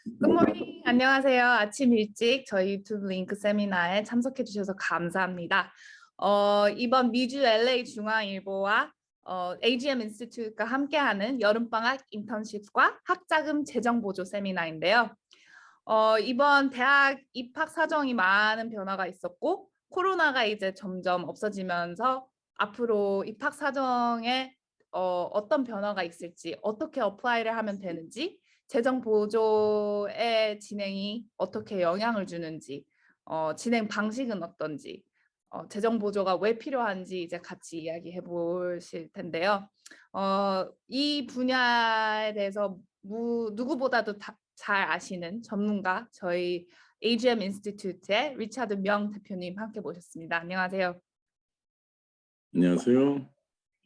굿모닝, 안녕하세요. 아침 일찍 저희 유튜브 링크 세미나에 참석해 주셔서 감사합니다. 이번 미주 LA 중앙일보와 AGM 인스티튜트가 함께하는 여름방학 인턴십과 학자금 재정 보조 세미나인데요. 이번 대학 입학 사정이 많은 변화가 있었고 코로나가 이제 점점 없어지면서 앞으로 입학 사정에 어떤 변화가 있을지, 어떻게 어플라이를 하면 되는지, 재정 보조의 진행이 어떻게 영향을 주는지, 진행 방식은 어떤지, 재정 보조가 왜 필요한지 이제 같이 이야기해 보실 텐데요. 이 분야에 대해서 누구보다도 잘 아시는 전문가 저희 AGM 인스티튜트의 리차드 명 대표님 함께 모셨습니다. 안녕하세요. 안녕하세요.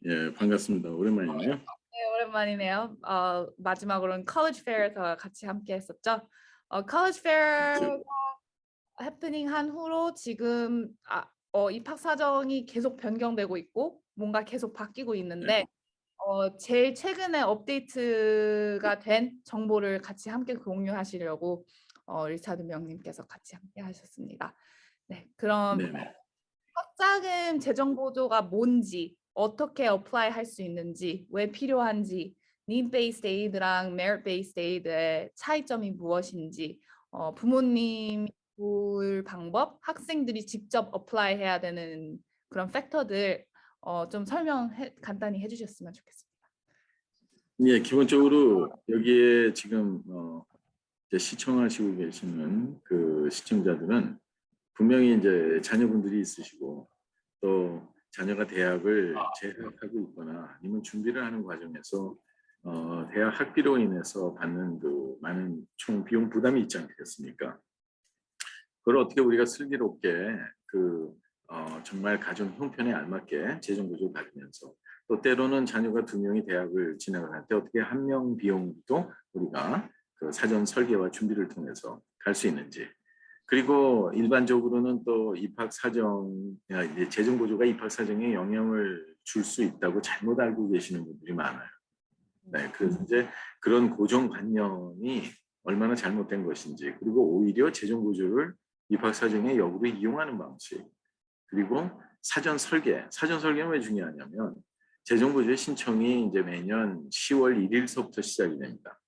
예, 반갑습니다. 오랜만이네요. 네, 오랜만이네요. 마지막으로는 컬리지 페어에서 같이 함께 했었죠. 컬리지 페어가 해프닝한 후로 지금 입학 사정이 계속 변경되고 있고 뭔가 계속 바뀌고 있는데 제일 최근에 업데이트가 된 정보를 같이 함께 공유하시려고 리차드 명님께서 같이 함께 하셨습니다. 네, 그럼 네네. 학자금 재정 보조가 뭔지, 어떻게 어플라이 할 수 있는지, 왜 필요한지, need based aid랑 merit based aid의 차이점이 무엇인지, 부모님이 볼 방법, 학생들이 직접 어플라이 해야 되는 그런 팩터들 좀 간단히 해주셨으면 좋겠습니다. 예, 기본적으로 여기에 지금 이제 시청하시고 계시는 그 시청자들은 분명히 이제 자녀분들이 있으시고 또 자녀가 대학을 재학하고 있거나 아니면 준비를 하는 과정에서 대학 학비로 인해서 받는 그 많은 총 비용 부담이 있지 않겠습니까? 그걸 어떻게 우리가 슬기롭게 정말 가정 형편에 알맞게 재정 구조를 받으면서 또 때로는 자녀가 두 명이 대학을 진학을 할 때 어떻게 한 명 비용도 우리가 그 사전 설계와 준비를 통해서 갈 수 있는지, 그리고 일반적으로는 또 입학 사정, 이제 재정 구조가 입학 사정에 영향을 줄 수 있다고 잘못 알고 계시는 분들이 많아요. 네, 그래서 이제 그런 고정관념이 얼마나 잘못된 것인지, 그리고 오히려 재정 구조를 입학 사정의 역으로 이용하는 방식, 그리고 사전 설계는 왜 중요하냐면 재정 구조 신청이 이제 매년 10월 1일서부터 시작이 됩니다.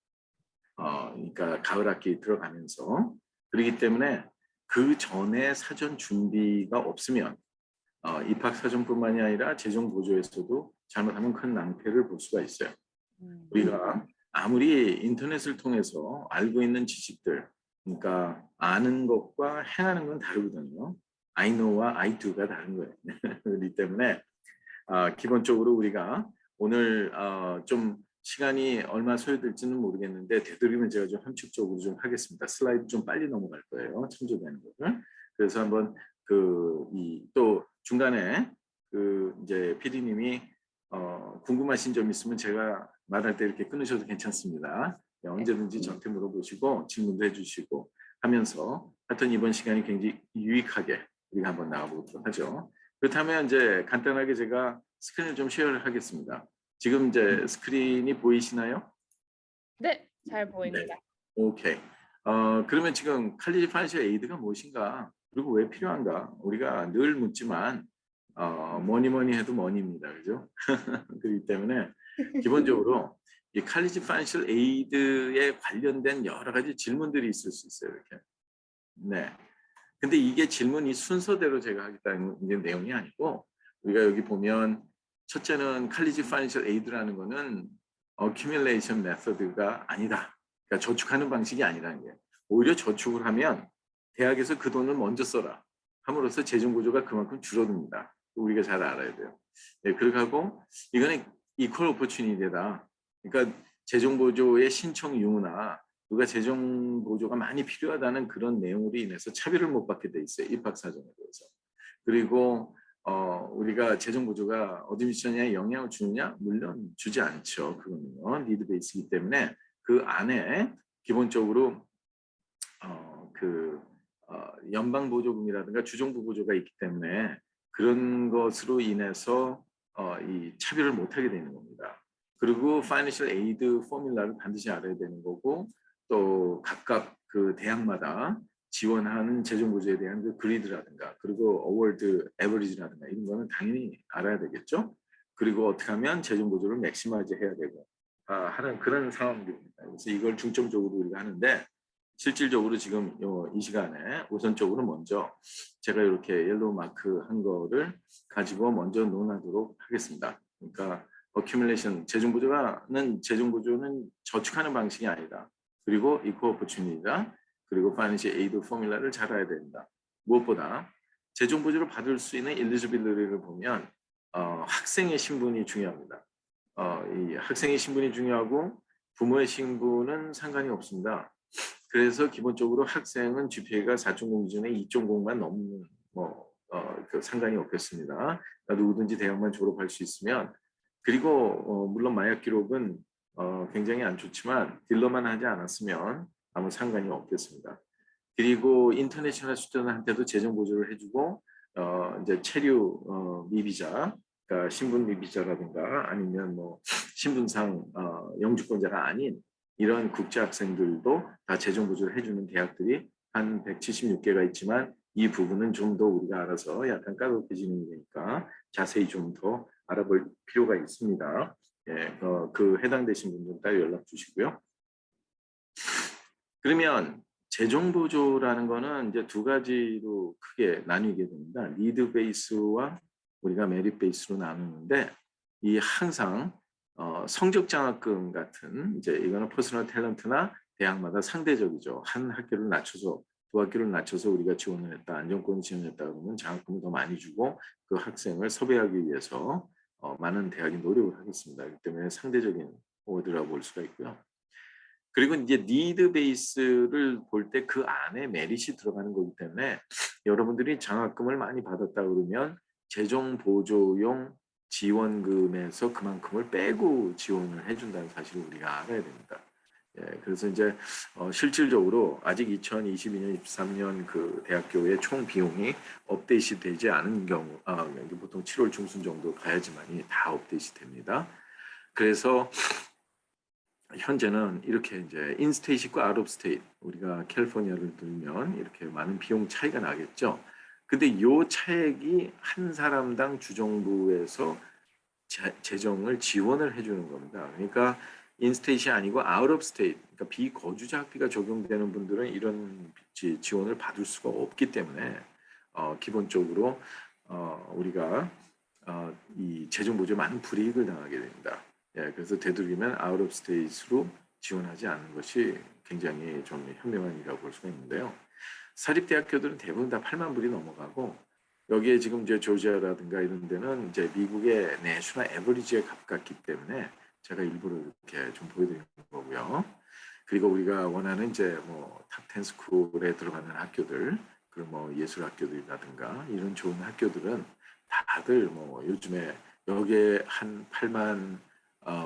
그러니까 가을 학기 들어가면서, 그렇기 때문에 그 전에 사전 준비가 없으면 입학 사정뿐만이 아니라 재정 보조에서도 잘못하면 큰 낭패를 볼 수가 있어요. 우리가 아무리 인터넷을 통해서 알고 있는 지식들, 그러니까 아는 것과 행하는 건 다르거든요. I know와 I do가 다른 거예요. 그렇기 때문에 기본적으로 우리가 오늘 좀 시간이 얼마 소요될지는 모르겠는데 되도록이면 제가 좀 함축적으로 좀 하겠습니다. 슬라이드 좀 빨리 넘어갈 거예요. 참조되는 거를. 그래서 한번 또 중간에 이제 PD님이 궁금하신 점 있으면 제가 말할 때 이렇게 끊으셔도 괜찮습니다. 언제든지 저한테 물어보시고 질문도 해주시고 하면서 하여튼 이번 시간이 굉장히 유익하게 우리가 한번 나가보도록 하죠. 그렇다면 이제 간단하게 제가 스크린을 좀 쉐어를 하겠습니다. 지금 이제 스크린이 보이시나요? 네, 잘 네. 보입니다. 오케이. 그러면 지금 칼리지 파이낸셜 에이드가 무엇인가? 그리고 왜 필요한가? 우리가 늘 묻지만 뭐니 해도 머니입니다. 그죠? 그렇기 때문에 기본적으로 이 칼리지 파이낸셜 에이드에 관련된 여러 가지 질문들이 있을 수 있어요. 이렇게. 네. 근데 이게 질문이 순서대로 제가 하겠다는 내용이 아니고, 우리가 여기 보면 첫째는 칼리지 파이낸셜 에이드라는 거는 accumulation method가 아니다. 그러니까 저축하는 방식이 아니라는 거예요. 오히려 저축을 하면 대학에서 그 돈을 먼저 써라 함으로써 재정 구조가 그만큼 줄어듭니다. 우리가 잘 알아야 돼요. 네, 그리고 이거는 equal opportunity다. 그러니까 재정 보조의 신청 유무나 누가 재정 보조가 많이 필요하다는 그런 내용으로 인해서 차별을 못 받게 돼 있어요. 입학 사정에 대해서. 그리고 우리가 재정 보조가 어드미션에 영향을 주느냐? 물론 주지 않죠. 그거는요. 니드 베이스이기 때문에 그 안에 기본적으로 연방 보조금이라든가 주정부 보조가 있기 때문에 그런 것으로 인해서 이 차별을 못하게 되는 겁니다. 그리고 파이낸셜 에이드 포뮬라를 반드시 알아야 되는 거고, 또 각각 그 대학마다 지원하는 재정보조에 대한 그 그리드라든가 그리고 어워드 에버리지라든가 이런 거는 당연히 알아야 되겠죠. 그리고 어떻게 하면 재정보조를 맥시마이즈 해야 되고 하는 그런 상황들입니다. 그래서 이걸 중점적으로 우리가 하는데 실질적으로 지금 이 시간에 우선적으로 먼저 제가 이렇게 옐로우 마크 한 거를 가지고 먼저 논하도록 하겠습니다. 그러니까 어큐뮬레이션 재정보조는 저축하는 방식이 아니다. 그리고 이퀄 오퍼튜니티다. 그리고 파이낸셜 에이드 포뮬라를 잘 알아야 된다. 무엇보다 재정보조를 받을 수 있는 엘리지빌리티를 보면 학생의 신분이 중요합니다. 이 학생의 신분이 중요하고 부모의 신분은 상관이 없습니다. 그래서 기본적으로 학생은 GPA가 4.0 기준에 2.0만 넘는 그 상관이 없겠습니다. 누구든지 대학만 졸업할 수 있으면 그리고 물론 마약 기록은 굉장히 안 좋지만 딜러만 하지 않았으면 아무 상관이 없겠습니다. 그리고 인터내셔널 스튜던트한테도 재정 보조를 해주고 이제 체류 미비자, 그러니까 신분 미비자라든가 아니면 뭐 신분상 영주권자가 아닌 이런 국제 학생들도 다 재정 보조를 해주는 대학들이 한 176개가 있지만 이 부분은 좀 더 우리가 알아서 약간 까다롭해지는 거니까 자세히 좀 더 알아볼 필요가 있습니다. 예, 그 해당되신 분들 따로 연락 주시고요. 그러면 재정 보조라는 거는 이제 두 가지로 크게 나뉘게 됩니다. 니드 베이스와 우리가 메릿 베이스로 나누는데 이 항상 성적 장학금 같은 이제 이거는 퍼스널 탤런트나 대학마다 상대적이죠. 한 학교를 낮춰서 두 학교를 낮춰서 우리가 지원을 했다, 안정권 지원했다 그러면 장학금을 더 많이 주고 그 학생을 섭외하기 위해서 많은 대학이 노력을 하겠습니다. 그렇기 때문에 상대적인 어워드라고 볼 수가 있고요. 그리고 이제 니드 베이스를 볼 때 그 안에 메릿이 들어가는 거기 때문에 여러분들이 장학금을 많이 받았다 그러면 재정 보조용 지원금에서 그만큼을 빼고 지원을 해준다는 사실을 우리가 알아야 됩니다. 예, 그래서 이제 실질적으로 아직 2022년, 23년 그 대학교의 총 비용이 업데이트 되지 않은 경우, 보통 7월 중순 정도 가야지만이 다 업데이트 됩니다. 그래서 현재는 이렇게 이제 인스테이트과 아웃 오브 스테이트 우리가 캘리포니아를 들면 이렇게 많은 비용 차이가 나겠죠. 근데 이 차액이 한 사람당 주정부에서 재정을 지원을 해주는 겁니다. 그러니까 인스테이트이 아니고 아웃 오브 스테이트, 그러니까 비거주자 학비가 적용되는 분들은 이런 지원을 받을 수가 없기 때문에 기본적으로 우리가 이 재정 보조에 많은 불이익을 당하게 됩니다. 예, 그래서 되도록이면 아웃 오브 스테이트로 지원하지 않는 것이 굉장히 좀 현명한 일이라고 볼 수가 있는데요. 사립대학교들은 대부분 다 8만 불이 넘어가고 여기에 지금 이제 조지아라든가 이런 데는 이제 미국의 내셔널 에버리지에 가깝기 때문에 제가 일부러 이렇게 좀 보여드리는 거고요. 그리고 우리가 원하는 이제 뭐 탑10 스쿨에 들어가는 학교들, 그리고 뭐 예술 학교들이라든가 이런 좋은 학교들은 다들 뭐 요즘에 여기에 한 8만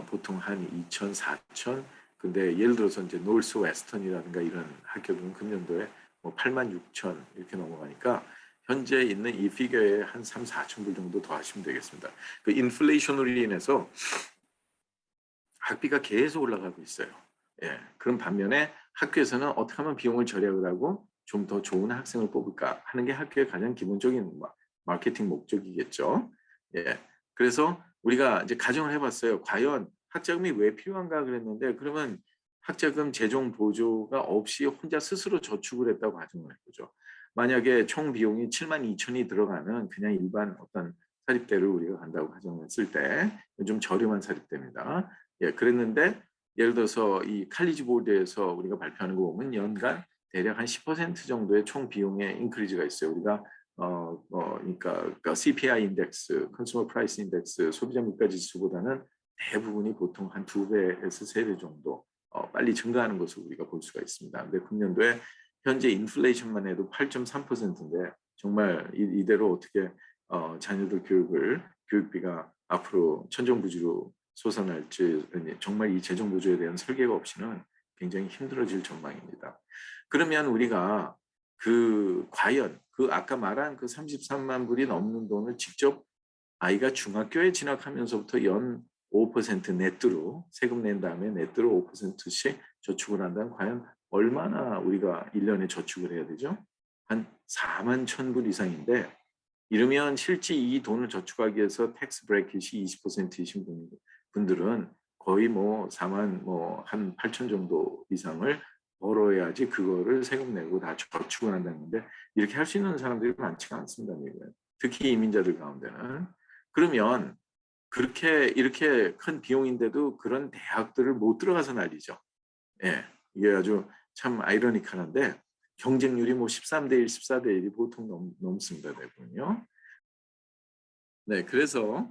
보통 한 2천, 4천. 근데 예를 들어서 이제 노스 웨스턴이라든가 이런 학교들은 금년도에 뭐 8만 6천 이렇게 넘어가니까 현재 있는 이 피겨에 한 3, 4천 불 정도 더 하시면 되겠습니다. 그 인플레이션으로 인해서 학비가 계속 올라가고 있어요. 예, 그런 반면에 학교에서는 어떻게 하면 비용을 절약을 하고 좀 더 좋은 학생을 뽑을까 하는 게 학교의 가장 기본적인 마케팅 목적이겠죠. 예, 그래서 우리가 이제 가정을 해봤어요. 과연 학자금이 왜 필요한가 그랬는데 그러면 학자금 재정 보조가 없이 혼자 스스로 저축을 했다고 가정을 해보죠. 만약에 총 비용이 7만 2천이 들어가는 그냥 일반 어떤 사립대를 우리가 간다고 가정했을 때 좀 저렴한 사립대입니다. 예, 그랬는데 예를 들어서 이 칼리지 보드에서 우리가 발표하는 거 보면 연간 대략 한 10% 정도의 총 비용의 인크리즈가 있어요. 우리가 그러니까 CPI 인덱스, 컨슈머 프라이스 인덱스, 소비자 물가 지수보다는 대부분이 보통 한 2배에서 3배 정도 빨리 증가하는 것을 우리가 볼 수가 있습니다. 근데 금년도에 현재 인플레이션만 해도 8.3%인데 정말 이대로 어떻게 자녀들 교육비가 앞으로 천정부지로 솟아날지 정말 이 재정 보조에 대한 설계가 없이는 굉장히 힘들어질 전망입니다. 그러면 우리가 과연 아까 말한 그 33만 불이 넘는 돈을 직접 아이가 중학교에 진학하면서부터 연 5% 네트로 세금 낸 다음에 네트로 5%씩 저축을 한다면 과연 얼마나 우리가 1년에 저축을 해야 되죠? 한 4만 1,000불 이상인데 이러면 실제 이 돈을 저축하기 위해서 텍스 브레이킷이 20%이신 분들은 거의 뭐 4만 뭐 한 8천 정도 이상을 벌어야지 그거를 세금 내고 다 저축을 한다는 건데 이렇게 할 수 있는 사람들이 많지가 않습니다. 미국은. 특히 이민자들 가운데는. 그러면 그렇게 이렇게 큰 비용인데도 그런 대학들을 못 들어가서 난리죠. 예, 이게 아주 참 아이러니컬한데 경쟁률이 뭐 13대 1, 14대 1이 보통 넘습니다. 대부분요. 네, 그래서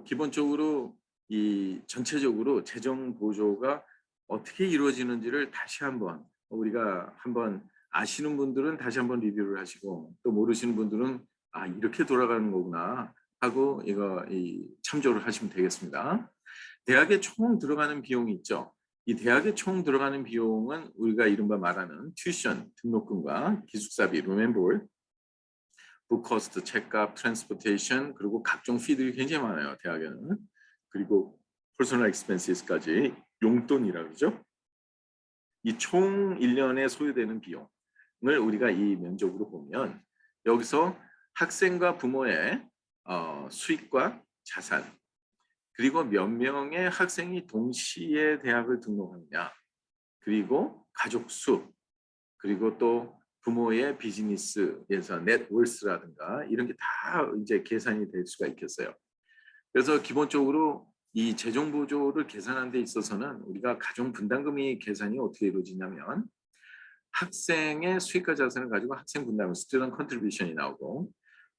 기본적으로 이 전체적으로 재정 보조가 어떻게 이루어지는지를 다시 한번 우리가 한번 아시는 분들은 다시 한번 리뷰를 하시고 또 모르시는 분들은 아 이렇게 돌아가는 거구나 하고 이거 참조를 하시면 되겠습니다. 대학에 총 들어가는 비용이 있죠. 이 대학에 총 들어가는 비용은 우리가 이른바 말하는 튜션 등록금과 기숙사비, 룸앤볼, 북커스트, 책값, 트랜스포테이션 그리고 각종 피들이 굉장히 많아요. 대학에는. 그리고 퍼스널 익스펜시스까지 용돈이라 그러죠. 이 총 1년에 소요되는 비용을 우리가 이 면적으로 보면 여기서 학생과 부모의 수익과 자산 그리고 몇 명의 학생이 동시에 대학을 등록하느냐 그리고 가족 수 그리고 또 부모의 비즈니스에서 넷월스라든가 이런 게 다 이제 계산이 될 수가 있겠어요. 그래서 기본적으로 이 재정 보조를 계산하는 데 있어서는 우리가 가정 분담금이 계산이 어떻게 이루어지냐면 학생의 수익과 자산을 가지고 학생 분담금 스튜던트 컨트리뷰션이 나오고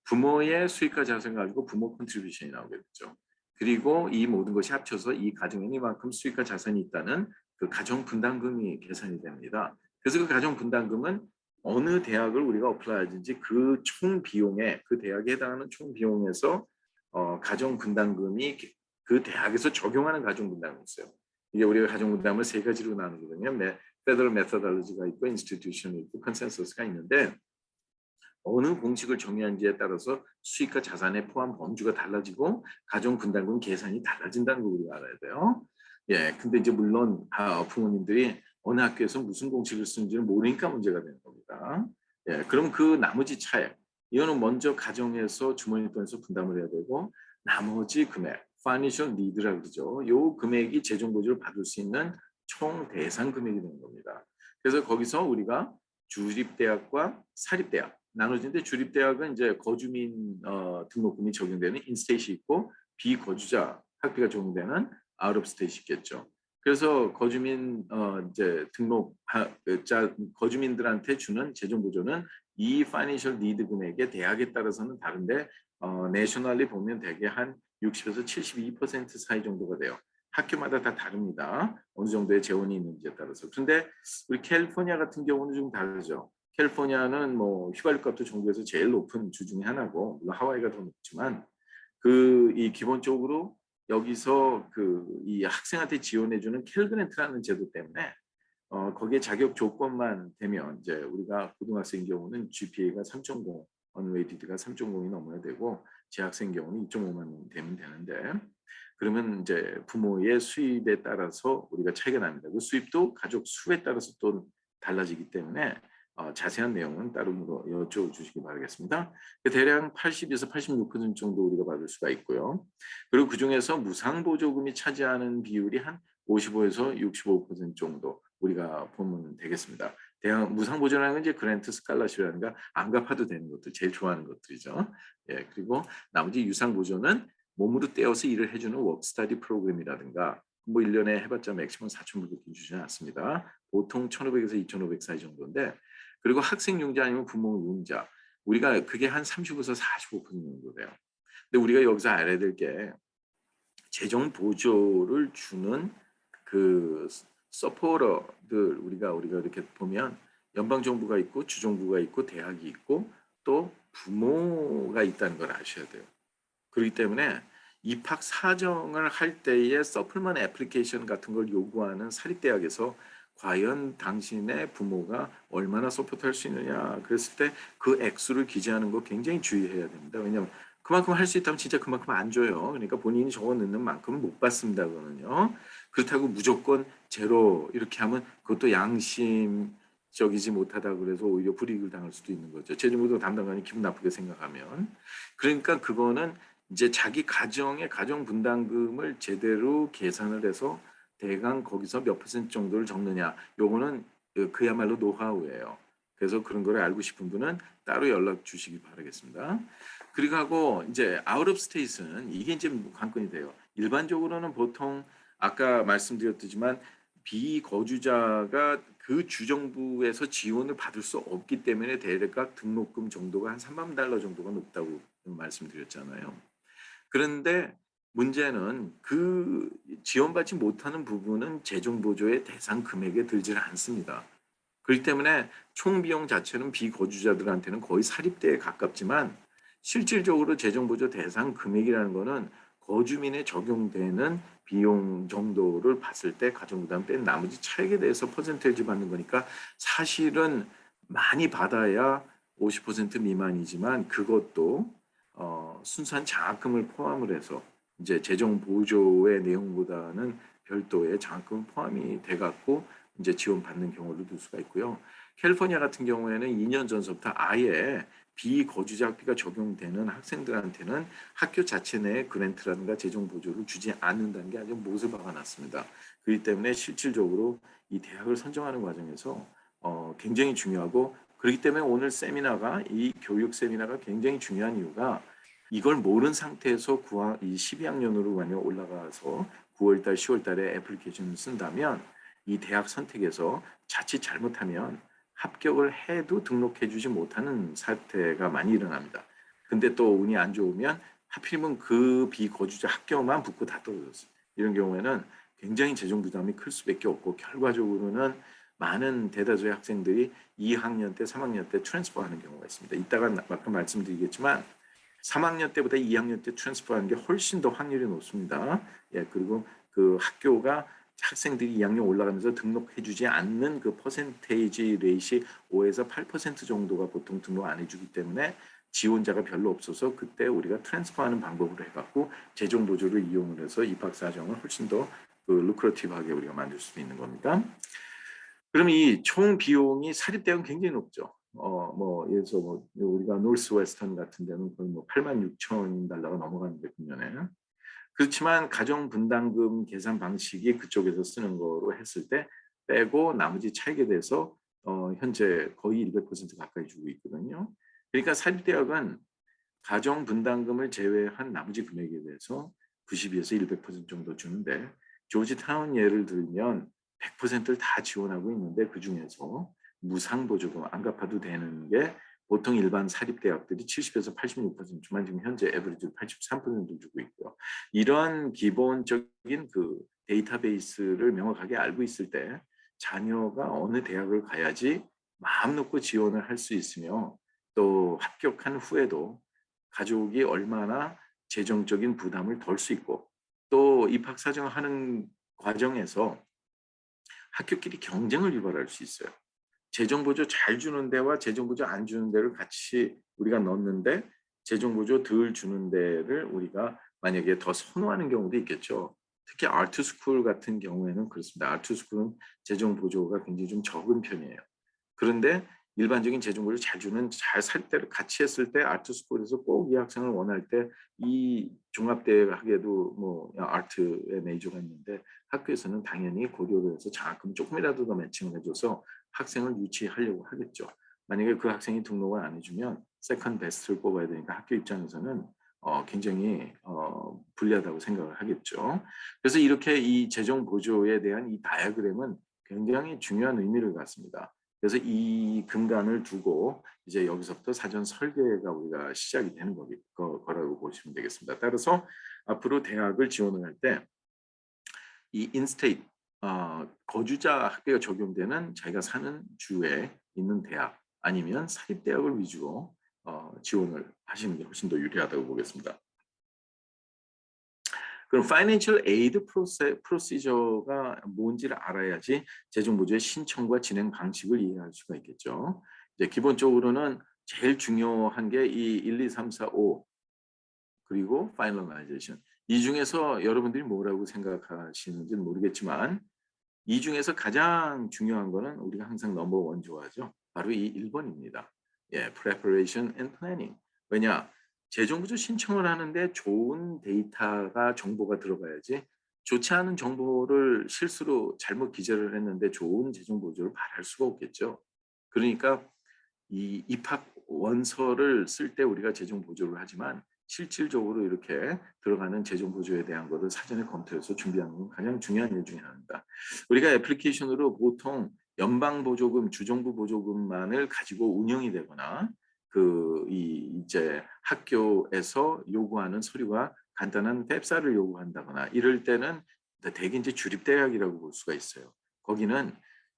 부모의 수익과 자산을 가지고 부모 컨트리뷰션이 나오게 되죠. 그리고 이 모든 것이 합쳐서 이 가정에는 이만큼 수익과 자산이 있다는 그 가정 분담금이 계산이 됩니다. 그래서 그 가정 분담금은 어느 대학을 우리가 어플라이하든지 그 총 비용에 그 대학에 해당하는 총 비용에서 가정 분담금이 그 대학에서 적용하는 가정 분담금이 있어요. 이게 우리가 가정 분담을 세 가지로 나누거든요. 페더럴 메서덜리지가 있고 인스티튜션이 있고 컨센서스가 있는데 어느 공식을 정의한지에 따라서 수익과 자산의 포함 범주가 달라지고 가정 분담금 계산이 달라진다는 걸 우리가 알아야 돼요. 예, 근데 이제 물론 부모님들이 어느 학교에서 무슨 공식을 쓰는지를 모르니까 문제가 되는 겁니다. 예, 그럼 그 나머지 차액 이거는 먼저 가정에서 주머니 돈에서 분담을 해야 되고 나머지 금액 financial need라고 그러죠. 요 금액이 재정 보조를 받을 수 있는 총 대상 금액이 되는 겁니다. 그래서 거기서 우리가 주립대학과 사립대학 나눠지는데 주립대학은 이제 거주민 등록금이 적용되는 인스테이시 있고 비거주자 학비가 적용되는 아웃 오브 스테이시 있겠죠. 그래서 거주민 이제 등록자 거주민들한테 주는 재정 보조는 이 파이낸셜 니드 금액의 대학에 따라서는 다른데 내셔널리 보면 대개 한 60에서 72% 사이 정도가 돼요. 학교마다 다 다릅니다. 어느 정도의 재원이 있는지에 따라서. 그런데 우리 캘리포니아 같은 경우는 좀 다르죠. 캘리포니아는 뭐 휘발유값도 전국에서 제일 높은 주 중에 하나고 물론 하와이가 더 높지만 이 기본적으로 여기서 이 학생한테 지원해주는 캘그랜트라는 제도 때문에 거기에 자격 조건만 되면 이제 우리가 고등학생 경우는 GPA가 3.0, 언웨이티드가 3.0이 넘어야 되고 재학생 경우는 2.5만 되면 되는데 그러면 이제 부모의 수입에 따라서 우리가 차이가 납니다. 그 수입도 가족 수에 따라서 또 달라지기 때문에 자세한 내용은 따로 여쭤주시기 바라겠습니다. 대략 80에서 86% 정도 우리가 받을 수가 있고요. 그리고 그중에서 무상보조금이 차지하는 비율이 한 55에서 65% 정도 우리가 보면 되겠습니다. 대학 무상보조라는 건 이제 그랜트 스칼라십이라든가 안 갚아도 되는 것들 제일 좋아하는 것들이죠. 예, 그리고 나머지 유상보조는 몸으로 떼어서 일을 해주는 워크스터디 프로그램이라든가 뭐 1년에 해봤자 맥시멈 4,000불밖에 주지 않습니다. 보통 1,500에서 2,500 사이 정도인데 그리고 학생 융자 아니면 부모 융자 우리가 그게 한 30에서 45% 정도 돼요. 근데 우리가 여기서 알아야 될 게 재정 보조를 주는 그 서포터들 우리가 이렇게 보면 연방 정부가 있고 주 정부가 있고 대학이 있고 또 부모가 있다는 걸 아셔야 돼요. 그렇기 때문에 입학 사정을 할 때의 서플먼 애플리케이션 같은 걸 요구하는 사립대학에서 과연 당신의 부모가 얼마나 서포트할 수 있느냐 그랬을 때 그 액수를 기재하는 거 굉장히 주의해야 됩니다. 왜냐하면 그만큼 할 수 있다면 진짜 그만큼 안 줘요. 그러니까 본인이 적어 넣는 만큼은 못 받습니다, 그거는요. 그렇다고 무조건 제로 이렇게 하면 그것도 양심적이지 못하다 그래서 오히려 불이익을 당할 수도 있는 거죠. 재정부도 담당관이 기분 나쁘게 생각하면. 그러니까 그거는 이제 자기 가정의 가정 분담금을 제대로 계산을 해서 대강 거기서 몇 퍼센트 정도를 적느냐. 요거는 그야말로 노하우예요. 그래서 그런 걸 알고 싶은 분은 따로 연락 주시기 바라겠습니다. 그리고 하고 이제 아웃 오브 스테이트는 이게 이제 관건이 돼요. 일반적으로는 보통 아까 말씀드렸지만 비거주자가 그 주정부에서 지원을 받을 수 없기 때문에 대략 등록금 정도가 한 3만 달러 정도가 높다고 말씀드렸잖아요. 그런데 문제는 그 지원받지 못하는 부분은 재정보조의 대상 금액에 들지 않습니다. 그렇기 때문에 총 비용 자체는 비거주자들한테는 거의 사립대에 가깝지만 실질적으로 재정보조 대상 금액이라는 거는 거주민에 적용되는 비용 정도를 봤을 때 가정부담 뺀 나머지 차액에 대해서 퍼센테이지 받는 거니까 사실은 많이 받아야 50% 미만이지만 그것도 순수한 장학금을 포함을 해서 이제 재정 보조의 내용보다는 별도의 장학금 포함이 돼갖고 이제 지원받는 경우를 둘 수가 있고요. 캘리포니아 같은 경우에는 2년 전서부터 아예 비거주자 학비가 적용되는 학생들한테는 학교 자체 내에 그랜트라든가 재정 보조를 주지 않는다는 게 아주 못을 박아놨습니다. 그렇기 때문에 실질적으로 이 대학을 선정하는 과정에서 굉장히 중요하고 그렇기 때문에 오늘 세미나가 이 교육 세미나가 굉장히 중요한 이유가 이걸 모른 상태에서 이 12학년으로 만약 올라가서 9월달, 10월달에 애플리케이션을 쓴다면 이 대학 선택에서 자칫 잘못하면 합격을 해도 등록해주지 못하는 사태가 많이 일어납니다. 근데 또 운이 안 좋으면 하필이면 그 비거주자 학교만 붙고 다 떨어졌어요. 이런 경우에는 굉장히 재정 부담이 클 수밖에 없고 결과적으로는 많은 대다수의 학생들이 2학년 때, 3학년 때 트랜스퍼하는 경우가 있습니다. 이따가 아까 말씀드리겠지만 3학년 때보다 2학년 때 트랜스퍼하는 게 훨씬 더 확률이 높습니다. 예, 그리고 그 학교가 학생들이 2학년 올라가면서 등록해주지 않는 그 퍼센테이지 레이시 5에서 8% 정도가 보통 등록 안 해주기 때문에 지원자가 별로 없어서 그때 우리가 트랜스퍼하는 방법으로 해갖고 재정 보조를 이용을 해서 입학 사정을 훨씬 더 루크러티브하게 우리가 만들 수 있는 겁니다. 그럼 이 총 비용이 사립대학은 굉장히 높죠. 예를 들어서 우리가 노스웨스턴 같은 데는 거의 8만 6천 달러가 넘어가는데 금년에. 그렇지만 가정 분담금 계산 방식이 그쪽에서 쓰는 거로 했을 때 빼고 나머지 차익에 대해서 현재 거의 200% 가까이 주고 있거든요. 그러니까 사립대학은 가정 분담금을 제외한 나머지 금액에 대해서 92에서 100% 정도 주는데 조지타운 예를 들면 100%를 다 지원하고 있는데 그중에서 무상보조금 안 갚아도 되는 게 보통 일반 사립대학들이 70에서 86%만 지금 현재 에버리지 83% 주고 있고요. 이런 기본적인 그 데이터베이스를 명확하게 알고 있을 때 자녀가 어느 대학을 가야지 마음 놓고 지원을 할 수 있으며 또 합격한 후에도 가족이 얼마나 재정적인 부담을 덜 수 있고 또 입학 사정하는 과정에서 학교끼리 경쟁을 유발할 수 있어요. 재정보조 잘 주는 데와 재정보조 안 주는 데를 같이 우리가 넣는데 재정보조 덜 주는 데를 우리가 만약에 더 선호하는 경우도 있겠죠. 특히 아트스쿨 같은 경우에는 그렇습니다. 아트스쿨은 재정보조가 굉장히 좀 적은 편이에요. 그런데 일반적인 재정보를 잘 주는 잘 살 때를 같이 했을 때 아트스쿨에서 꼭 이 학생을 원할 때 이 종합대학에도 아트의 메이저가 있는데 학교에서는 당연히 고려를 해서 장학금 조금이라도 더 매칭을 해줘서 학생을 유치하려고 하겠죠. 만약에 그 학생이 등록을 안 해주면 세컨 베스트를 뽑아야 되니까 학교 입장에서는 굉장히 불리하다고 생각을 하겠죠. 그래서 이렇게 이 재정 보조에 대한 이 다이어그램은 굉장히 중요한 의미를 갖습니다. 그래서 이 근간을 두고 이제 여기서부터 사전 설계가 우리가 시작이 되는 거라고 보시면 되겠습니다. 따라서 앞으로 대학을 지원을 할 때 이 인스테이트 거주자 학비가 적용되는 자기가 사는 주에 있는 대학 아니면 사립대학을 위주로 지원을 하시는 게 훨씬 더 유리하다고 보겠습니다. 그럼 Financial Aid Procedure가 뭔지를 알아야지 재정보조의 신청과 진행 방식을 이해할 수가 있겠죠. 이제 기본적으로는 제일 중요한 게 이 1, 2, 3, 4, 5 그리고 finalization. 이 중에서 여러분들이 뭐라고 생각하시는지는 모르겠지만 이 중에서 가장 중요한 거는 우리가 항상 넘버 원 좋아하죠. 바로 이 1번입니다. 예, preparation and planning. 왜냐? 재정부조 신청을 하는데 좋은 데이터가 정보가 들어가야지 좋지 않은 정보를 실수로 잘못 기재를 했는데 좋은 재정 보조를 바랄 수가 없겠죠. 그러니까 이 입학 원서를 쓸 때 우리가 재정 보조를 하지만 실질적으로 이렇게 들어가는 재정 보조에 대한 거를 사전에 검토해서 준비하는 건 가장 중요한 일 중에 하나입니다. 우리가 애플리케이션으로 보통 연방 보조금, 주정부 보조금만을 가지고 운영이 되거나 이제 학교에서 요구하는 서류가 간단한 팹사를 요구한다거나 이럴 때는 대개 이제 주립대학이라고 볼 수가 있어요. 거기는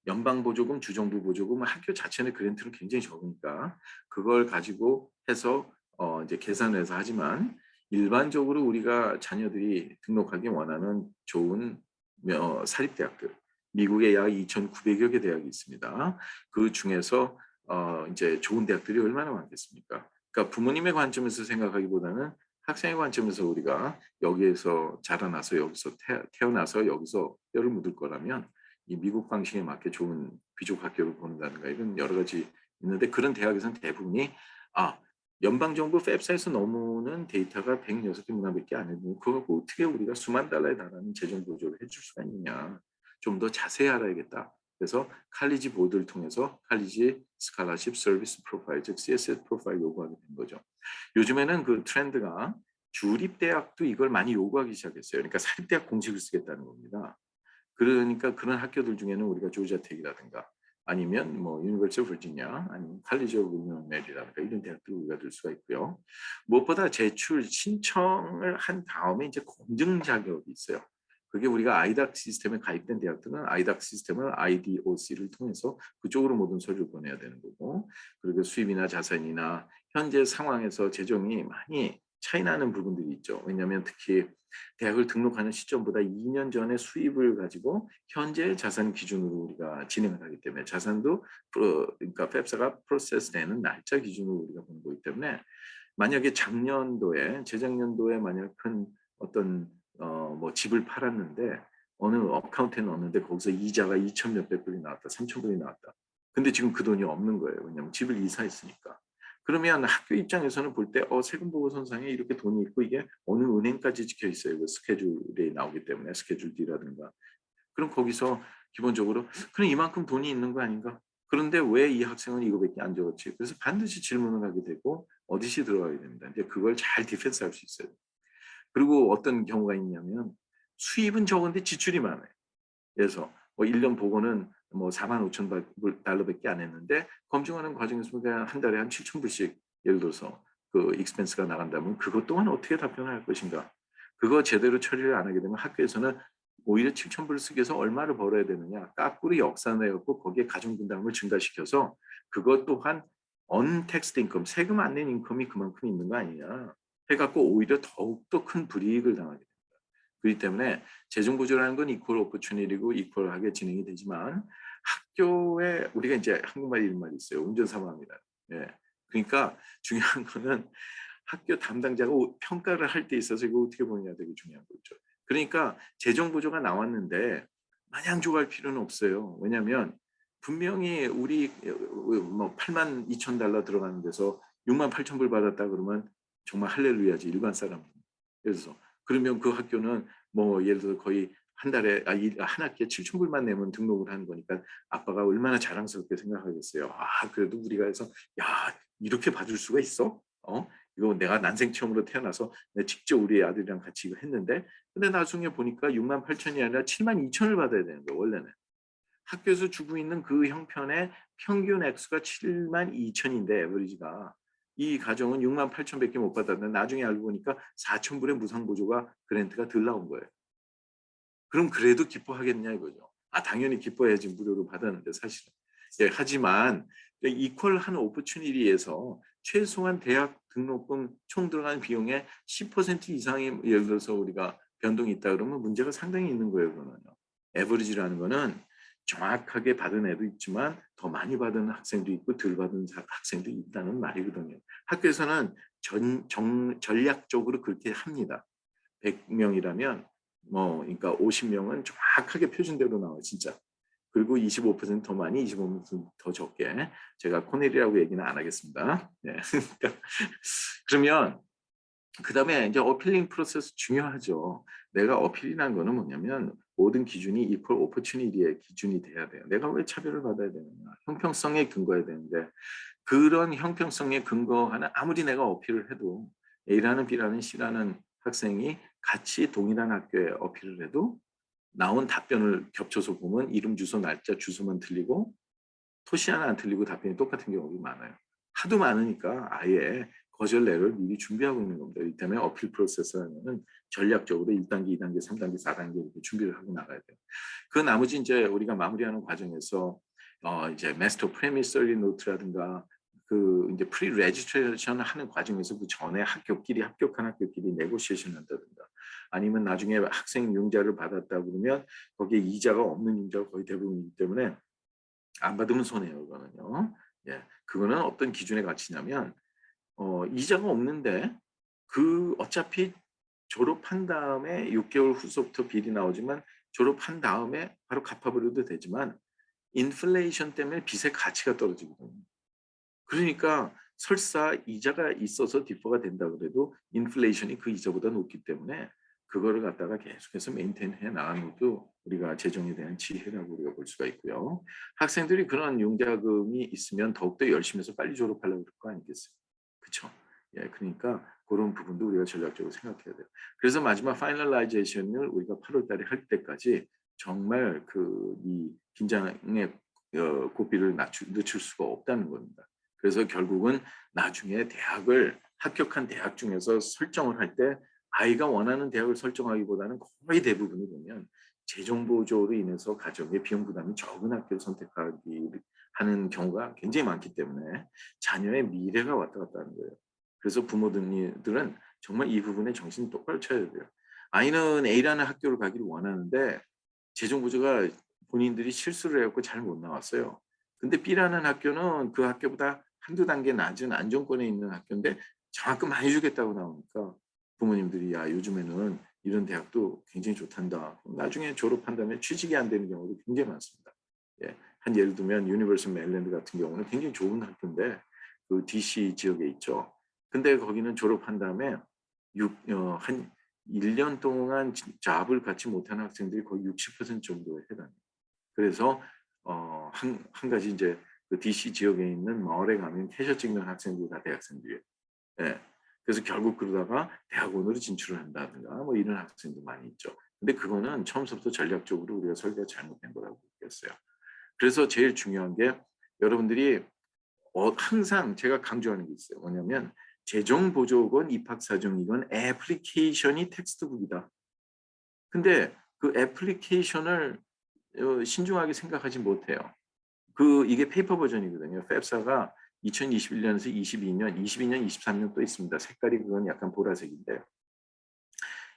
연방 보조금, 주정부 보조금, 학교 자체는 그랜트는 굉장히 적으니까 그걸 가지고 해서 이제 계산을 해서 하지만 일반적으로 우리가 자녀들이 등록하기 원하는 좋은 사립대학들, 미국에 약 2,900여 개 대학이 있습니다. 그 중에서 이제 좋은 대학들이 얼마나 많겠습니까? 그러니까 부모님의 관점에서 생각하기보다는 학생의 관점에서 우리가 여기에서 자라나서 여기서 태어나서 여기서 뼈를 묻을 거라면 이 미국 방식에 맞게 좋은 귀족 학교를 보낸다든가 이런 여러 가지 있는데 그런 대학에서는 대부분이 연방정부 팹사에서 넘는 데이터가 106개 문화밖에 안 해도 그거 어떻게 우리가 수만 달러에 달하는 재정 보조를 해줄 수가 있느냐. 좀 더 자세히 알아야겠다. 그래서 칼리지 보드를 통해서 칼리지 스칼라십 서비스 프로파일 즉 CSS 프로파일 요구하게 된 거죠. 요즘에는 그 트렌드가 주립대학도 이걸 많이 요구하기 시작했어요. 그러니까 사립대학 공식을 쓰겠다는 겁니다. 그러니까 그런 학교들 중에는 우리가 조지아텍이라든가 아니면 뭐 유니버시티 오브 버지니아 아니면 칼리지 오브 메리라든가 이런 대학들을 우리가 들 수가 있고요. 무엇보다 제출 신청을 한 다음에 이제 검증 자격이 있어요. 그게 우리가 아이닥 시스템에 가입된 대학들은 아이닥 시스템을 IDOC를 통해서 그쪽으로 모든 서류를 보내야 되는 거고 그리고 수입이나 자산이나 현재 상황에서 재정이 많이 차이 나는 부분들이 있죠. 왜냐하면 특히 대학을 등록하는 시점보다 2년 전에 수입을 가지고 현재 자산 기준으로 우리가 진행을 하기 때문에 자산도 그러니까 팹사가 프로세스되는 날짜 기준으로 우리가 보는 거기 때문에 만약에 작년도에 재작년도에 만약 큰 어떤 뭐 집을 팔았는데 어느 어카운트에 넣었는데 거기서 이자가 2천 몇백 불이 나왔다, 3천 불이 나왔다. 근데 지금 그 돈이 없는 거예요. 왜냐하면 집을 이사했으니까. 그러면 학교 입장에서는 볼 때 세금 보고서상에 이렇게 돈이 있고 이게 어느 은행까지 찍혀 있어요. 그 스케줄이 나오기 때문에 스케줄 D라든가. 그럼 거기서 기본적으로 그럼 이만큼 돈이 있는 거 아닌가? 그런데 왜 이 학생은 이거밖에 안 적었지? 그래서 반드시 질문을 하게 되고 어디시 들어가게 됩니다. 이제 그걸 잘 디펜스할 수 있어요. 그리고 어떤 경우가 있냐면 수입은 적은데 지출이 많아요. 그래서 뭐 1년 보고는 뭐 4만 5천 달러밖에 안 했는데 검증하는 과정에서 그냥 한 달에 한 7천 불씩 예를 들어서 그 익스펜스가 나간다면 그것 또한 어떻게 답변을 할 것인가. 그거 제대로 처리를 안 하게 되면 학교에서는 오히려 7천 불 쓰기 위해서 얼마를 벌어야 되느냐. 까꾸리 역산해갖고 거기에 가정분담을 증가시켜서 그것 또한 언택스드 인컴, 세금 안 낸 인컴이 그만큼 있는 거 아니냐. 해갖고 오히려 더욱더 큰 불이익을 당하게 됩니다. 그렇기 때문에 재정 보조라는 건 이퀄 오퍼튜니티고 이퀄하게 진행이 되지만 학교에 우리가 이제 한국말 이런 말이 있어요. 운전사마입니다. 예. 그러니까 중요한 거는 학교 담당자가 평가를 할 때 있어서 이거 어떻게 보느냐 되게 중요한 거죠. 그러니까 재정 보조가 나왔는데 마냥 좋아할 필요는 없어요. 왜냐하면 분명히 우리 뭐 8만 2천 달러 들어가는 데서 6만 8천 불 받았다 그러면 정말 할렐루야지 일반 사람. 그래서 그러면 그 학교는 뭐 예를 들어 거의 한 달에 한 학기에 7천 불만 내면 등록을 하는 거니까 아빠가 얼마나 자랑스럽게 생각하겠어요. 그래도 우리가 해서 야 이렇게 받을 수가 있어? 이거 내가 난생 처음으로 태어나서 내가 직접 우리 아들이랑 같이 이거 했는데 근데 나중에 보니까 6만 8천이 아니라 7만 2천을 받아야 되는 거예요. 원래는. 학교에서 주고 있는 그 형편의 평균 액수가 7만 2천인데 에버리지가 이 가정은 6만 8천밖에 못 받았는데 나중에 알고 보니까 4천 불의 무상 보조가 그랜트가 덜 나온 거예요. 그럼 그래도 기뻐하겠냐 이거죠. 당연히 기뻐해야지 무료로 받았는데 사실은. 예, 하지만 이퀄한 오퍼튜니티에서 최소한 대학 등록금 총 들어간 비용의 10% 이상의 예를 들어서 우리가 변동이 있다 그러면 문제가 상당히 있는 거예요. 그거는요. 에버리지라는 거는 정확하게 받은 애도 있지만 더 많이 받은 학생도 있고 덜 받은 학생도 있다는 말이거든요. 학교에서는 전략적으로 그렇게 합니다. 100명이라면 뭐 그러니까 50명은 정확하게 표준대로 나와요, 진짜. 그리고 25%더 많이, 25%더 적게. 제가 코넬이라고 얘기는 안 하겠습니다. 네. 그러면 그다음에 이제 어필링 프로세스 중요하죠. 내가 어필이라는 거는 뭐냐면 모든 기준이 equal opportunity의 기준이 돼야 돼요. 내가 왜 차별을 받아야 되느냐. 형평성에 근거해야 되는데 그런 형평성에 근거하는 아무리 내가 어필을 해도 A라는 B라는 C라는 학생이 같이 동일한 학교에 어필을 해도 나온 답변을 겹쳐서 보면 이름, 주소, 날짜, 주소만 틀리고 토시 하나 안 틀리고 답변이 똑같은 경우가 많아요. 하도 많으니까 아예 거절례를 미리 준비하고 있는 겁니다. 이 때문에 어필 프로세스는 전략적으로 1단계, 2단계, 3단계, 4단계 이렇게 준비를 하고 나가야 돼요. 그 나머지 이제 우리가 마무리하는 과정에서 이제 마스터 프리미서리 노트라든가 그 이제 프리 레지스트레이션 하는 과정에서 그 전에 합격한 학교끼리 네고시에이션 한다든가 아니면 나중에 학생 융자를 받았다 그러면 거기에 이자가 없는 융자가 거의 대부분이기 때문에 안 받으면 손해요, 그거는요. 예, 그거는 어떤 기준에 가치냐면 이자가 없는데 그 어차피 졸업한 다음에 6개월 후서부터 비리 나오지만 졸업한 다음에 바로 갚아버려도 되지만 인플레이션 때문에 빚의 가치가 떨어지거든요. 그러니까 설사 이자가 있어서 디퍼가 된다 그래도 인플레이션이 그 이자보다 높기 때문에 그거를 갖다가 계속해서 메인테인 해 나가는 것도 우리가 재정에 대한 지혜라고 우리가 볼 수가 있고요. 학생들이 그런 융자금이 있으면 더욱더 열심히 해서 빨리 졸업하려고 그럴 거 아니겠어요. 그렇죠? 예, 그러니까 그런 부분도 우리가 전략적으로 생각해야 돼요. 그래서 마지막 파이널라이제이션을 우리가 8월 달에 할 때까지 정말 그 이 긴장의 고비를 늦출 수가 없다는 겁니다. 그래서 결국은 나중에 대학을 합격한 대학 중에서 설정을 할 때 아이가 원하는 대학을 설정하기보다는 거의 대부분이 보면 재정 보조로 인해서 가정의 비용 부담이 적은 학교를 선택하기 하는 경우가 굉장히 많기 때문에 자녀의 미래가 왔다 갔다 하는 거예요. 그래서 부모들은 정말 이 부분에 정신 똑바로 차려야 돼요. 아이는 A라는 학교를 가기를 원하는데 재정 보조가 본인들이 실수를 해갖고 잘 못 나왔어요. 근데 B라는 학교는 그 학교보다 한두 단계 낮은 안정권에 있는 학교인데 장학금 많이 주겠다고 나오니까 부모님들이 야 요즘에는 이런 대학도 굉장히 좋단다. 나중에 졸업한 다음에 취직이 안 되는 경우도 굉장히 많습니다. 예, 한 예를 들면 유니버시티 메릴랜드 같은 경우는 굉장히 좋은 학교인데 그 DC 지역에 있죠. 근데 거기는 졸업한 다음에 한 1년 동안 잡을 갖지 못한 학생들이 거의 60% 정도에 해당해요. 그래서 한 가지 이제 그 DC 지역에 있는 마을에 가면 캐셔 찍는 학생들이 다 대학생들이에요. 예. 그래서 결국 그러다가 대학원으로 진출을 한다든가 뭐 이런 학생도 많이 있죠. 근데 그거는 처음부터 전략적으로 우리가 설계가 잘못된 거라고 느꼈어요. 그래서 제일 중요한 게 여러분들이 항상 제가 강조하는 게 있어요. 뭐냐면 재정 보조건 입학사정이건 애플리케이션이 텍스트북이다. 근데 그 애플리케이션을 신중하게 생각하지 못해요. 이게 페이퍼 버전이거든요. 펩사가 2021년에서 22년, 23년 또 있습니다. 색깔이 그건 약간 보라색인데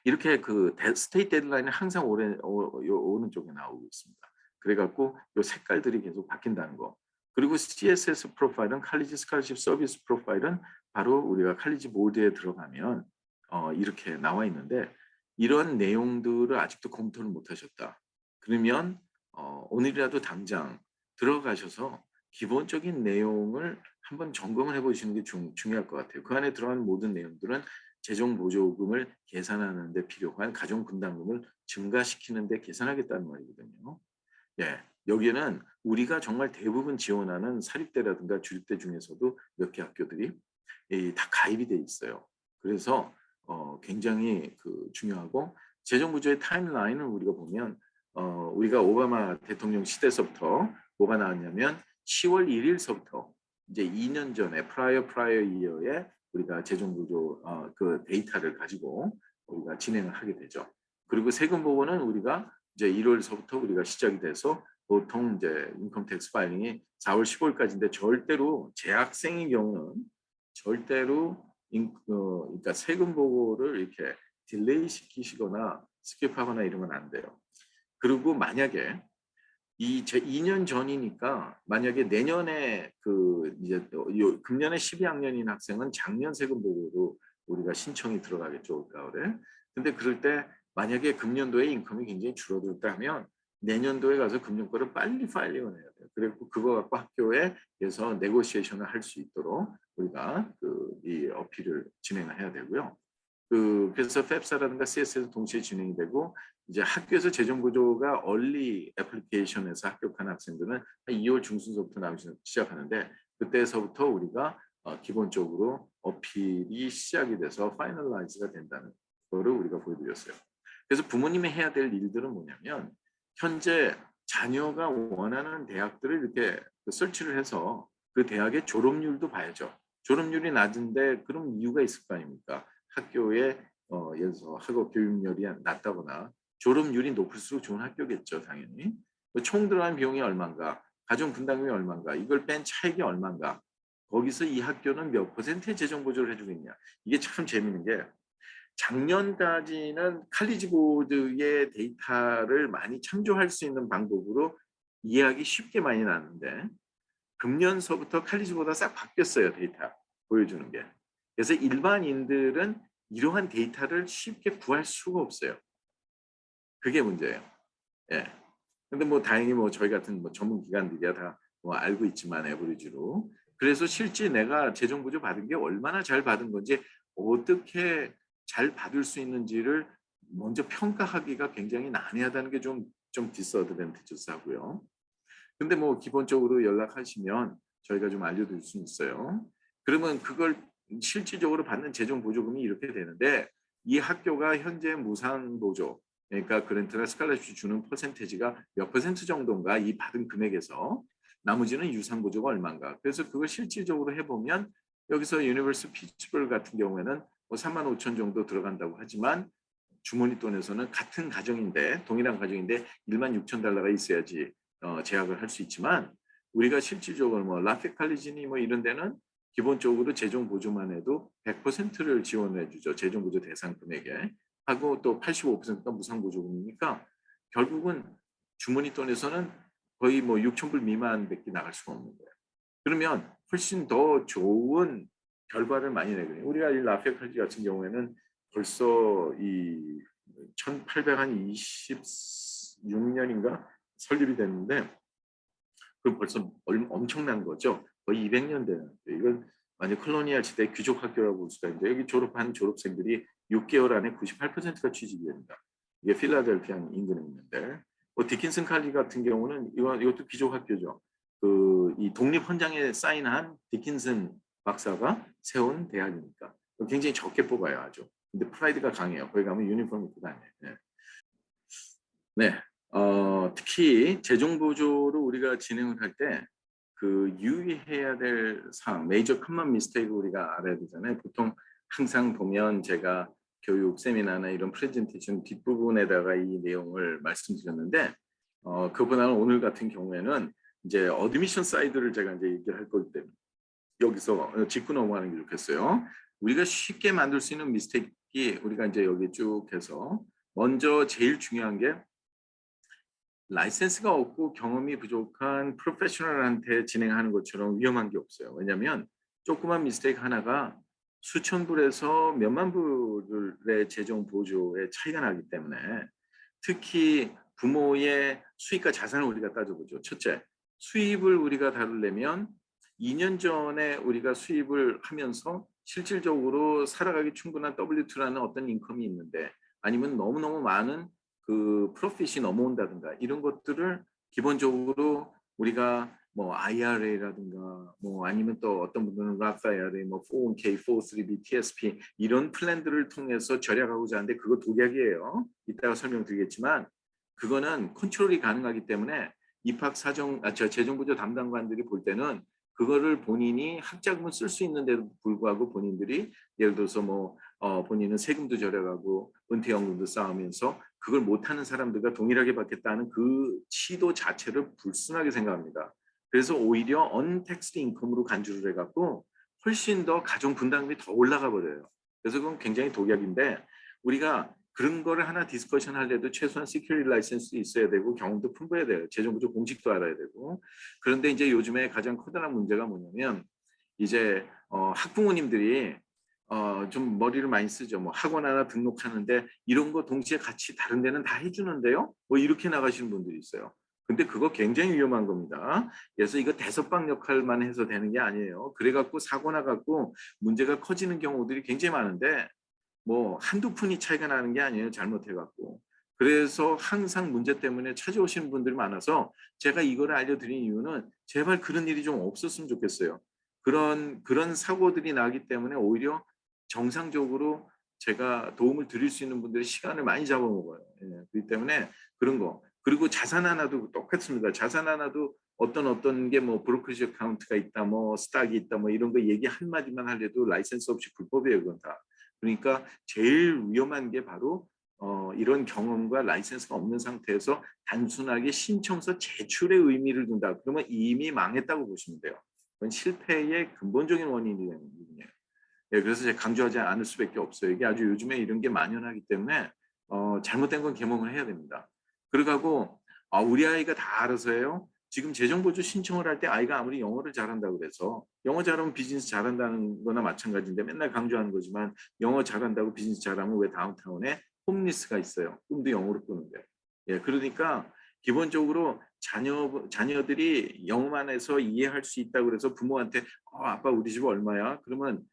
이렇게 그 스테이트 데드라인은 항상 오른쪽에 나오고 있습니다. 그래갖고 이 색깔들이 계속 바뀐다는 거. 그리고 CSS 프로파일은 칼리지 스칼러십 서비스 프로파일은 바로 우리가 칼리지 모드에 들어가면 이렇게 나와 있는데 이런 내용들을 아직도 검토를 못 하셨다. 그러면 오늘이라도 당장 들어가셔서 기본적인 내용을 한번 점검을 해보시는 게 중요할 것 같아요. 그 안에 들어가는 모든 내용들은 재정 보조금을 계산하는 데 필요한 가정 분담금을 증가시키는 데 계산하겠다는 말이거든요. 예. 여기에는 우리가 정말 대부분 지원하는 사립대라든가 주립대 중에서도 몇 개 학교들이 다 가입이 돼 있어요. 그래서 굉장히 중요하고 재정 부조의 타임라인을 우리가 보면 우리가 오바마 대통령 시대서부터 뭐가 나왔냐면 10월 1일서부터 이제 2년 전에 프라이어 이어에 우리가 재정 구조 그 데이터를 가지고 우리가 진행을 하게 되죠. 그리고 세금 보고는 우리가 이제 1월서부터 우리가 시작이 돼서 보통 이제 인컴 텍스 파일링이 4월 15일까지인데 절대로 재학생의 경우는 절대로 그러니까 세금 보고를 이렇게 딜레이 시키시거나 스킵하거나 이러면 안 돼요. 그리고 만약에 제 2년 전이니까 만약에 내년에 이제 금년에 12학년인 학생은 작년 세금 보고로 우리가 신청이 들어가겠죠, 올가을에. 근데 그럴 때 만약에 금년도에 인컴이 굉장히 줄어들었다면 내년도에 가서 금년 거를 빨리 파일링을 해야 돼요. 그리고 그거 갖고 학교에서 네고시에이션을 할 수 있도록 우리가 이 어필을 진행을 해야 되고요. 그래서 FEPS라든가 CS에서 동시에 진행이 되고 이제 학교에서 재정 보조가 얼리 애플리케이션에서 합격한 학생들은 한 2월 중순서부터 나오기 시작하는데 그때서부터 우리가 기본적으로 어필이 시작이 돼서 파이널라이즈가 된다는 거를 우리가 보여드렸어요. 그래서 부모님이 해야 될 일들은 뭐냐면 현재 자녀가 원하는 대학들을 이렇게 설치를 해서 그 대학의 졸업률도 봐야죠. 졸업률이 낮은데 그럼 이유가 있을 거 아닙니까? 학교에 예를 들어서 학업 교육열이 낮다거나 졸업률이 높을수록 좋은 학교겠죠, 당연히. 총 들어간 비용이 얼마인가, 가정 분담금이 얼마인가, 이걸 뺀 차익이 얼마인가, 거기서 이 학교는 몇 %의 재정 보조를 해주고 있냐. 이게 참 재미있는 게 작년까지는 칼리지 보드의 데이터를 많이 참조할 수 있는 방법으로 이해하기 쉽게 많이 나는데 금년서부터 칼리지보다 싹 바뀌었어요, 데이터 보여주는 게. 그래서 일반인들은 이러한 데이터를 쉽게 구할 수가 없어요. 그게 문제예요. 예. 근데 뭐 다행히 뭐 저희 같은 뭐 전문 기관들이야 다 뭐 알고 있지만 에버리지로. 그래서 실제 내가 재정 보조 받은 게 얼마나 잘 받은 건지 어떻게 잘 받을 수 있는지를 먼저 평가하기가 굉장히 난해하다는 게 좀 디스어드밴티지하고요. 근데 뭐 기본적으로 연락하시면 저희가 좀 알려드릴 수 있어요. 그러면 그걸 실질적으로 받는 재정 보조금이 이렇게 되는데 이 학교가 현재 무상 보조 그러니까 그랜트나 스칼라십 주는 퍼센테이지가 몇 % 정도인가 이 받은 금액에서 나머지는 유상 보조가 얼마인가. 그래서 그걸 실질적으로 해보면 여기서 유니버스 피츠버그 같은 경우에는 뭐 3만 5천 정도 들어간다고 하지만 주머니 돈에서는 같은 가정인데 동일한 가정인데 1만 6천 달러가 있어야지 제약을 할 수 있지만 우리가 실질적으로 뭐 라페 칼리지니 뭐 이런 데는 기본적으로 재정 보조만 해도 100%를 지원해 주죠. 재정 보조 대상 금액에. 하고 또 85%가 무상 보조금이니까 결국은 주머니 돈에서는 거의 뭐 6천 불 미만밖에 나갈 수가 없는 거예요. 그러면 훨씬 더 좋은 결과를 많이 내거든요. 우리가 이 라페 칼리지 같은 경우에는 벌써 이 1826년인가 설립이 됐는데 그럼 벌써 엄청난 거죠. 거의 200년 되는. 이건 완전 콜로니얼 시대 귀족 학교라고 볼 수가 있는데 여기 졸업한 졸업생들이 6개월 안에 98%가 취직이 됩니다. 이게 필라델피아 인근에 있는데 뭐 디킨슨 칼리 같은 경우는 이것도 귀족 학교죠. 이 독립 헌장에 사인한 디킨슨 박사가 세운 대학이니까 굉장히 적게 뽑아요 아주. 근데 프라이드가 강해요. 거기 가면 유니폼 입고 다녀요. 네. 네. 특히 재정 보조로 우리가 진행을 할 때 유의해야 될 사항, 메이저 커먼 미스테이크 우리가 알아야 되잖아요. 보통 항상 보면 제가 교육 세미나나 이런 프레젠테이션 뒷부분에다가 이 내용을 말씀드렸는데 그보다는 오늘 같은 경우에는 이제 어드미션 사이드를 제가 이제 얘기를 할 거기 때문에 여기서 짚고 넘어가는 게 좋겠어요. 우리가 쉽게 만들 수 있는 미스테이크 우리가 이제 여기 쭉 해서 먼저 제일 중요한 게 라이센스가 없고 경험이 부족한 프로페셔널한테 진행하는 것처럼 위험한 게 없어요. 왜냐하면 조그만 미스테이크 하나가 수천 불에서 몇만 불의 재정 보조의 차이가 나기 때문에 특히 부모의 수입과 자산을 우리가 따져보죠. 첫째, 수입을 우리가 다루려면 2년 전에 우리가 수입을 하면서 실질적으로 살아가기 충분한 W2라는 어떤 인컴이 있는데 아니면 너무너무 많은 프로핏이 넘어온다든가 이런 것들을 기본적으로 우리가 뭐 IRA라든가 뭐 아니면 또 어떤 분들은 Roth IRA, 뭐 401k, 403b, TSP 이런 플랜들을 통해서 절약하고자 하는데 그거 독약이에요. 이따가 설명드리겠지만 그거는 컨트롤이 가능하기 때문에 입학 재정보조 담당관들이 볼 때는 그거를 본인이 학자금을 쓸 수 있는데도 불구하고 본인들이 예를 들어서 뭐 본인은 세금도 절약하고 은퇴연금도 쌓으면서 그걸 못하는 사람들과 동일하게 받겠다는 그 시도 자체를 불순하게 생각합니다. 그래서 오히려 언택스드 인컴으로 간주를 해갖고 훨씬 더 가정 분담금이 더 올라가 버려요. 그래서 그건 굉장히 독약인데 우리가 그런 거를 하나 디스커션 할래도 최소한 시큐리티 라이센스도 있어야 되고 경험도 풍부해야 돼요. 재정부조 공식도 알아야 되고. 그런데 이제 요즘에 가장 커다란 문제가 뭐냐면 이제 학부모님들이 좀 머리를 많이 쓰죠. 뭐 학원 하나 등록하는데 이런 거 동시에 같이 다른 데는 다 해주는데요. 뭐 이렇게 나가시는 분들이 있어요. 근데 그거 굉장히 위험한 겁니다. 그래서 이거 대서방 역할만 해서 되는 게 아니에요. 그래갖고 사고 나갖고 문제가 커지는 경우들이 굉장히 많은데 뭐 한두 푼이 차이가 나는 게 아니에요. 잘못해갖고. 그래서 항상 문제 때문에 찾아오시는 분들이 많아서 제가 이거를 알려드린 이유는 제발 그런 일이 좀 없었으면 좋겠어요. 그런 사고들이 나기 때문에 오히려 정상적으로 제가 도움을 드릴 수 있는 분들의 시간을 많이 잡아먹어요. 예, 그렇기 때문에 그런 거. 그리고 자산 하나도 똑같습니다. 자산 하나도 어떤 게 뭐 브로커리지 어카운트가 있다, 뭐 스탁이 있다, 뭐 이런 거 얘기 한마디만 하려도 라이센스 없이 불법이에요, 그건 다. 그러니까 제일 위험한 게 바로 이런 경험과 라이센스가 없는 상태에서 단순하게 신청서 제출의 의미를 둔다. 그러면 이미 망했다고 보시면 돼요. 그건 실패의 근본적인 원인이 되는 부분이에요. 예, 그래서 제가 강조하지 않을 수밖에 없어요. 이게 아주 요즘에 이런 게 만연하기 때문에 잘못된 건 개몽을 해야 됩니다. 그러고 우리 아이가 다 알아서 해요. 지금 재정보조 신청을 할 때 아이가 아무리 영어를 잘한다고 그래서 영어 잘하면 비즈니스 잘한다는 거나 마찬가지인데 맨날 강조하는 거지만 영어 잘한다고 비즈니스 잘하면 왜 다운타운에 홈리스가 있어요. 꿈도 영어로 꾸는데. 예, 그러니까 기본적으로 자녀들이 영어만 해서 이해할 수 있다고 그래서 부모한테 아빠 우리 집 얼마야? 그러면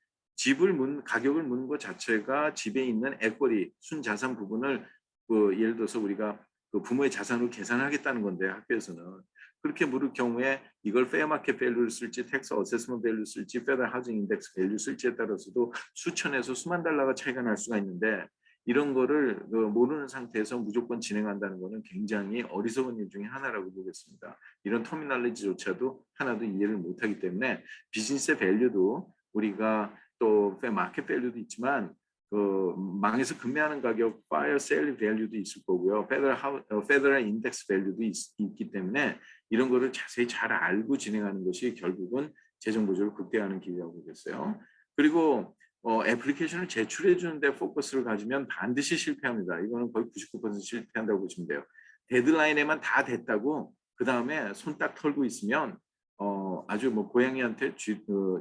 가격을 묻는 것 자체가 집에 있는 에쿼리, 순자산 부분을 예를 들어서 우리가 그 부모의 자산으로 계산하겠다는 건데 학교에서는 그렇게 물을 경우에 이걸 페어마켓 밸류를 쓸지 텍스 어세스먼트 밸류 쓸지 페더럴 하우징 인덱스 밸류 쓸지에 따라서도 수천에서 수만 달러가 차이가 날 수가 있는데 이런 거를 모르는 상태에서 무조건 진행한다는 것은 굉장히 어리석은 일 중에 하나라고 보겠습니다. 이런 터미널리지조차도 하나도 이해를 못하기 때문에 비즈니스의 밸류도 우리가 또 마켓 밸류도 있지만 그 망해서 금매하는 가격, 파이어 세일 밸류도 있을 거고요. 페더럴 인덱스 밸류도 있기 때문에 이런 거를 자세히 잘 알고 진행하는 것이 결국은 재정 보조를 극대화하는 길이라고 보겠어요. 그리고 애플리케이션을 제출해 주는데 포커스를 가지면 반드시 실패합니다. 이거는 거의 99% 실패한다고 보시면 돼요. 데드라인에만 다 됐다고 그 다음에 손 딱 털고 있으면 아주 뭐 고양이한테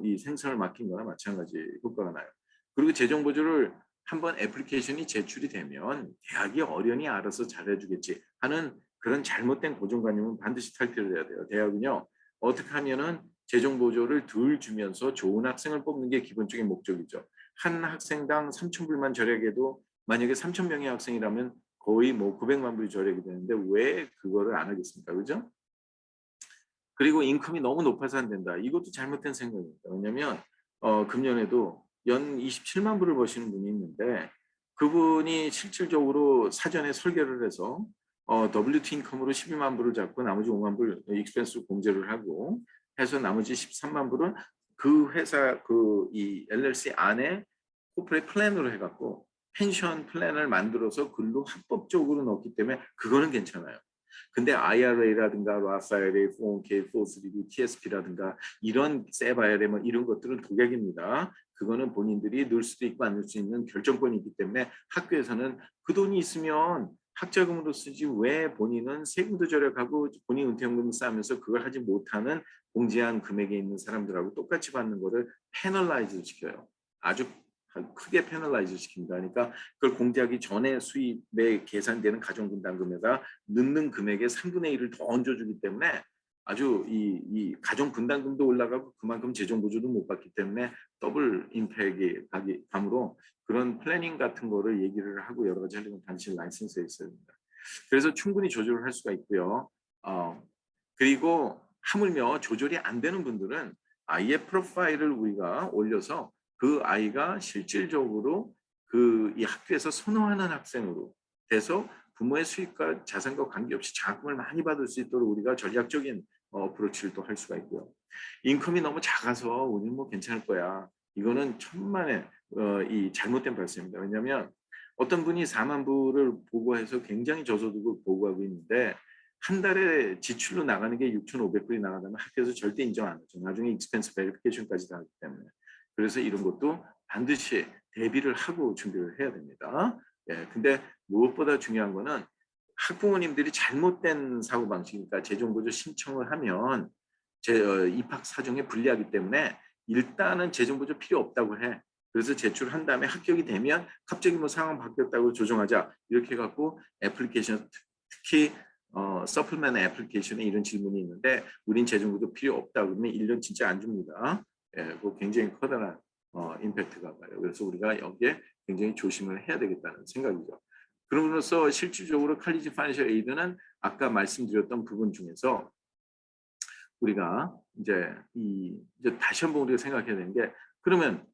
이 생선을 맡긴 거나 마찬가지 효과가 나요. 그리고 재정 보조를 한번 애플리케이션이 제출이 되면 대학이 어련히 알아서 잘해주겠지 하는 그런 잘못된 고정관념은 반드시 탈피를 해야 돼요. 대학은요 어떻게 하면은 재정 보조를 덜 주면서 좋은 학생을 뽑는 게 기본적인 목적이죠. 한 학생당 3,000불만 절약해도 만약에 3,000명의 학생이라면 거의 뭐 900만 불이 절약이 되는데 왜 그거를 안 하겠습니까? 그죠? 그리고 인컴이 너무 높아서 안 된다. 이것도 잘못된 생각입니다. 왜냐하면 금년에도 연 27만 불을 버시는 분이 있는데 그분이 실질적으로 사전에 설계를 해서 WT 인컴으로 12만 불을 잡고 나머지 5만 불 익스펜스 공제를 하고 해서 나머지 13만 불은 그 회사 이 LLC 안에 코퍼레이트 플랜으로 해갖고 펜션 플랜을 만들어서 글로 합법적으로 넣기 때문에 그거는 괜찮아요. 근데 IRA라든가 Roth IRA, 401k, 403b, TSP라든가 이런 세브 IRA 뭐 이런 것들은 독약입니다. 그거는 본인들이 넣을 수도 있고 안 넣을 수 있는 결정권이 있기 때문에 학교에서는 그 돈이 있으면 학자금으로 쓰지 왜 본인은 세금도 절약하고 본인 은퇴연금 쌓으면서 그걸 하지 못하는 공제한 금액에 있는 사람들하고 똑같이 받는 거를 패널라이즈 시켜요. 아주 크게 패널라이즈 시킵니다. 그러니까 그걸 공제하기 전에 수입에 계산되는 가정분담금에다 넣는 금액의 3분의 1을 더 얹어주기 때문에 아주 이 가정분담금도 올라가고 그만큼 재정보조도 못 받기 때문에 더블 임팩이 감으로 그런 플래닝 같은 거를 얘기를 하고 여러 가지 하려면 단지 라이센스에 있어야 됩니다. 그래서 충분히 조절을 할 수가 있고요. 그리고 하물며 조절이 안 되는 분들은 아이의 프로파일을 우리가 올려서 그 아이가 실질적으로 이 학교에서 선호하는 학생으로 돼서 부모의 수입과 자산과 관계없이 자금을 많이 받을 수 있도록 우리가 전략적인 어프로치를 또 할 수가 있고요. 인컴이 너무 작아서 우리는 뭐 괜찮을 거야. 이거는 천만의 이 잘못된 발상입니다. 왜냐하면 어떤 분이 4만 불을 보고해서 굉장히 저소득을 보고하고 있는데 한 달에 지출로 나가는 게 6,500불이 나가다면 학교에서 절대 인정 안 하죠. 나중에 익스펜스 베리피케이션까지 다 하기 때문에. 그래서 이런 것도 반드시 대비를 하고 준비를 해야 됩니다. 예, 근데 무엇보다 중요한 거는 학부모님들이 잘못된 사고방식이니까 재정보조 신청을 하면 입학 사정에 불리하기 때문에 일단은 재정보조 필요 없다고 해. 그래서 제출한 다음에 합격이 되면 갑자기 뭐 상황 바뀌었다고 조정하자 이렇게 해갖고 애플리케이션 특히 서플먼트 애플리케이션에 이런 질문이 있는데 우린 재정보조 필요 없다 그러면 1년 진짜 안 줍니다. 예, 그 굉장히 커다란 임팩트가 봐요. 그래서 우리가 여기에 굉장히 조심을 해야 되겠다는 생각이죠. 그럼으로써 실질적으로 칼리지 파이낸셜 에이드는 아까 말씀드렸던 부분 중에서 우리가 이제 다시 한번 우리가 생각해야 되는 게 그러면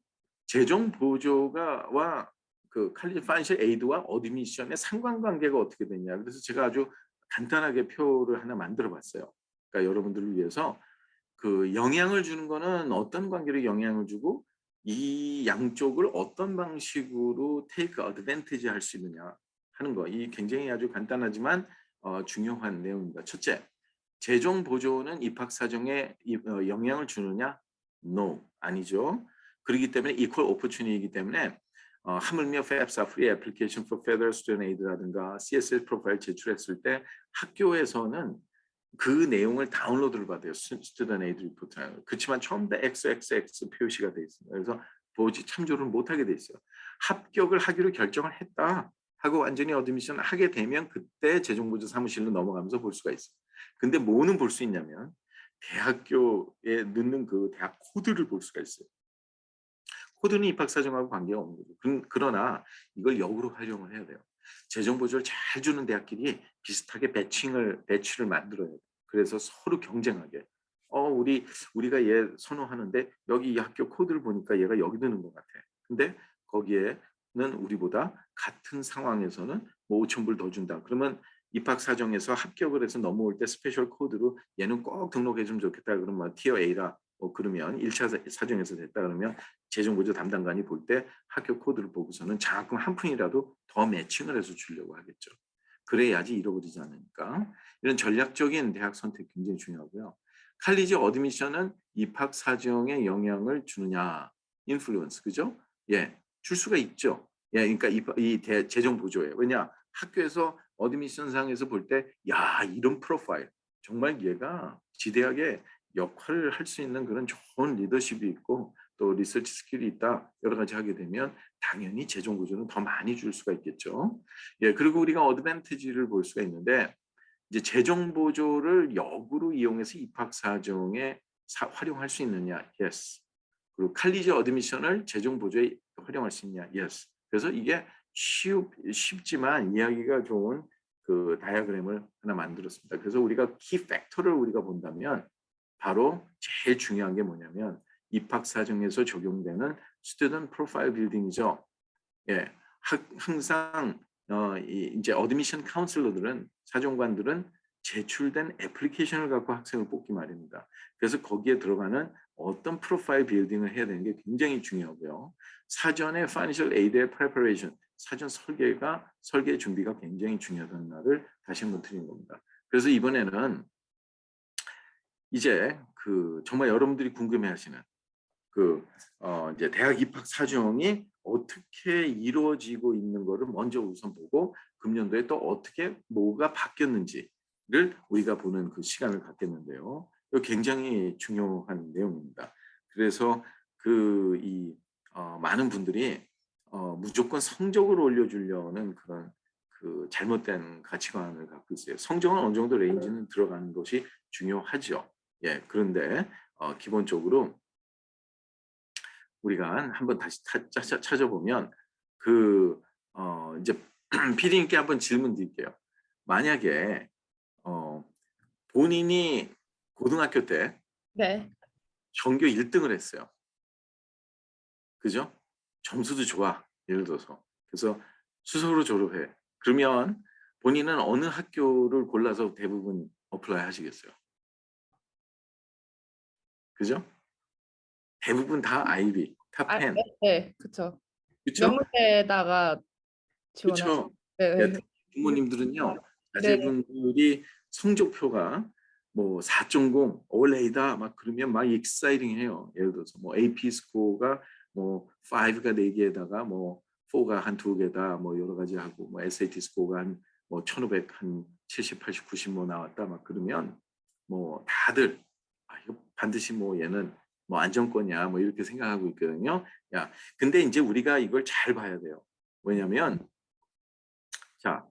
재정 보조가와 그 칼리지 파이낸셜 에이드와 어드미션의 상관관계가 어떻게 되냐. 그래서 제가 아주 간단하게 표를 하나 만들어 봤어요. 그러니까 여러분들을 위해서 그 영향을 주는 거는 어떤 관계로 영향을 주고 이 양쪽을 어떤 방식으로 take advantage 할 수 있느냐 하는 거. 이 굉장히 아주 간단하지만 중요한 내용입니다. 첫째, 재정 보조는 입학 사정에 영향을 주느냐? No, 아니죠. 그렇기 때문에 equal opportunity이기 때문에 하물며 FAFSA, Free Application for Federal Student Aid라든가 CSS 프로파일 제출했을 때 학교에서는 그 내용을 다운로드를 받아요. 스튜던트 에이드 리포트는. 그렇지만 처음부터 XXX 표시가 돼 있습니다. 그래서 참조를 못하게 돼 있어요. 합격을 하기로 결정을 했다 하고 완전히 어드미션 하게 되면 그때 재정보조 사무실로 넘어가면서 볼 수가 있어요. 근데 뭐는 볼 수 있냐면 대학교에 넣는 그 대학 코드를 볼 수가 있어요. 코드는 입학 사정하고 관계가 없는 거죠. 그러나 이걸 역으로 활용을 해야 돼요. 재정 보조를 잘 주는 대학끼리 비슷하게 배치를 만들어야 돼요. 그래서 서로 경쟁하게. 우리가 얘 선호하는데 여기 이 학교 코드를 보니까 얘가 여기 드는 것 같아. 근데 거기에는 우리보다 같은 상황에서는 뭐 5,000불 더 준다. 그러면 입학 사정에서 합격을 해서 넘어올 때 스페셜 코드로 얘는 꼭 등록해주면 좋겠다. 그러면 티어 A라 그러면 1차 사정에서 됐다 그러면 재정보조 담당관이 볼 때 학교 코드를 보고서는 장학금 한 푼이라도 더 매칭을 해서 주려고 하겠죠. 그래야지 잃어버리지 않으니까. 이런 전략적인 대학 선택 굉장히 중요하고요. 칼리지 어드미션은 입학 사정에 영향을 주느냐, 인플루언스, 그죠? 예, 줄 수가 있죠. 예, 그러니까 재정 보조예요. 왜냐, 학교에서 어드미션 상에서 볼 때, 야, 이런 프로파일, 정말 얘가 지대하게 역할을 할 수 있는 그런 좋은 리더십이 있고 또 리서치 스킬이 있다 여러 가지 하게 되면 당연히 재정 보조는 더 많이 줄 수가 있겠죠. 예, 그리고 우리가 어드밴티지를 볼 수가 있는데 이제 재정 보조를 역으로 이용해서 입학 사정에 활용할 수 있느냐? Yes. 그리고 칼리지 어드미션을 재정 보조에 활용할 수 있냐? Yes. 그래서 이게 쉽지만 이해하기가 좋은 그 다이어그램을 하나 만들었습니다. 그래서 우리가 키 팩터를 우리가 본다면 바로 제일 중요한 게 뭐냐면 입학 사정에서 적용되는 스튜던트 프로파일 빌딩이죠. 예, 항상 이제 어드미션 카운슬러들은 사정관들은 제출된 애플리케이션을 갖고 학생을 뽑기 마련입니다. 그래서 거기에 들어가는 어떤 프로파일 빌딩을 해야 되는 게 굉장히 중요하고요. 사전에 파이낸셜 에이드의 프레퍼레이션, 사전 설계 준비가 굉장히 중요하다는 말을 다시 한번 드린 겁니다. 그래서 이번에는 이제 그 정말 여러분들이 궁금해하시는 이제 대학 입학 사정이 어떻게 이루어지고 있는 거를 먼저 우선 보고 금년도에 또 어떻게 뭐가 바뀌었는지를 우리가 보는 그 시간을 갖겠는데요. 이거 굉장히 중요한 내용입니다. 그래서 많은 분들이 무조건 성적을 올려주려는 그런 그 잘못된 가치관을 갖고 있어요. 성적은 어느 정도 레인지는 들어가는 것이 중요하죠. 예, 그런데 기본적으로 우리가 한번 다시 찾아보면 이제 PD님께 한번 질문 드릴게요. 만약에 본인이 고등학교 때 네. 전교 1등을 했어요. 그죠? 점수도 좋아. 예를 들어서. 그래서 수석으로 졸업해. 그러면 본인은 어느 학교를 골라서 대부분 어플라이 하시겠어요? 그죠? 대부분 다 아이비, 탑 10. 네, 그렇죠. 그렇죠? 명문대에다가 지원하시. 그렇죠. 네. 예, 부모님들은요, 네. 자제분들이 성적표가 뭐 4.0 올레이다 막 그러면 막 익사이팅해요. 예를 들어서 뭐 AP 스코어가 뭐 5가 4개에다가 뭐 4가 한 2개다 뭐 여러 가지 하고 뭐 SAT 스코어가 한뭐 1500, 한 70, 80, 90 뭐 나왔다 막 그러면 뭐 다들 이거 반드시 뭐 얘는 뭐 안정권이야 뭐 이렇게 생각하고 있거든요. 야, 근데 이제 우리가 이걸 잘 봐야 돼요. 왜냐면 자,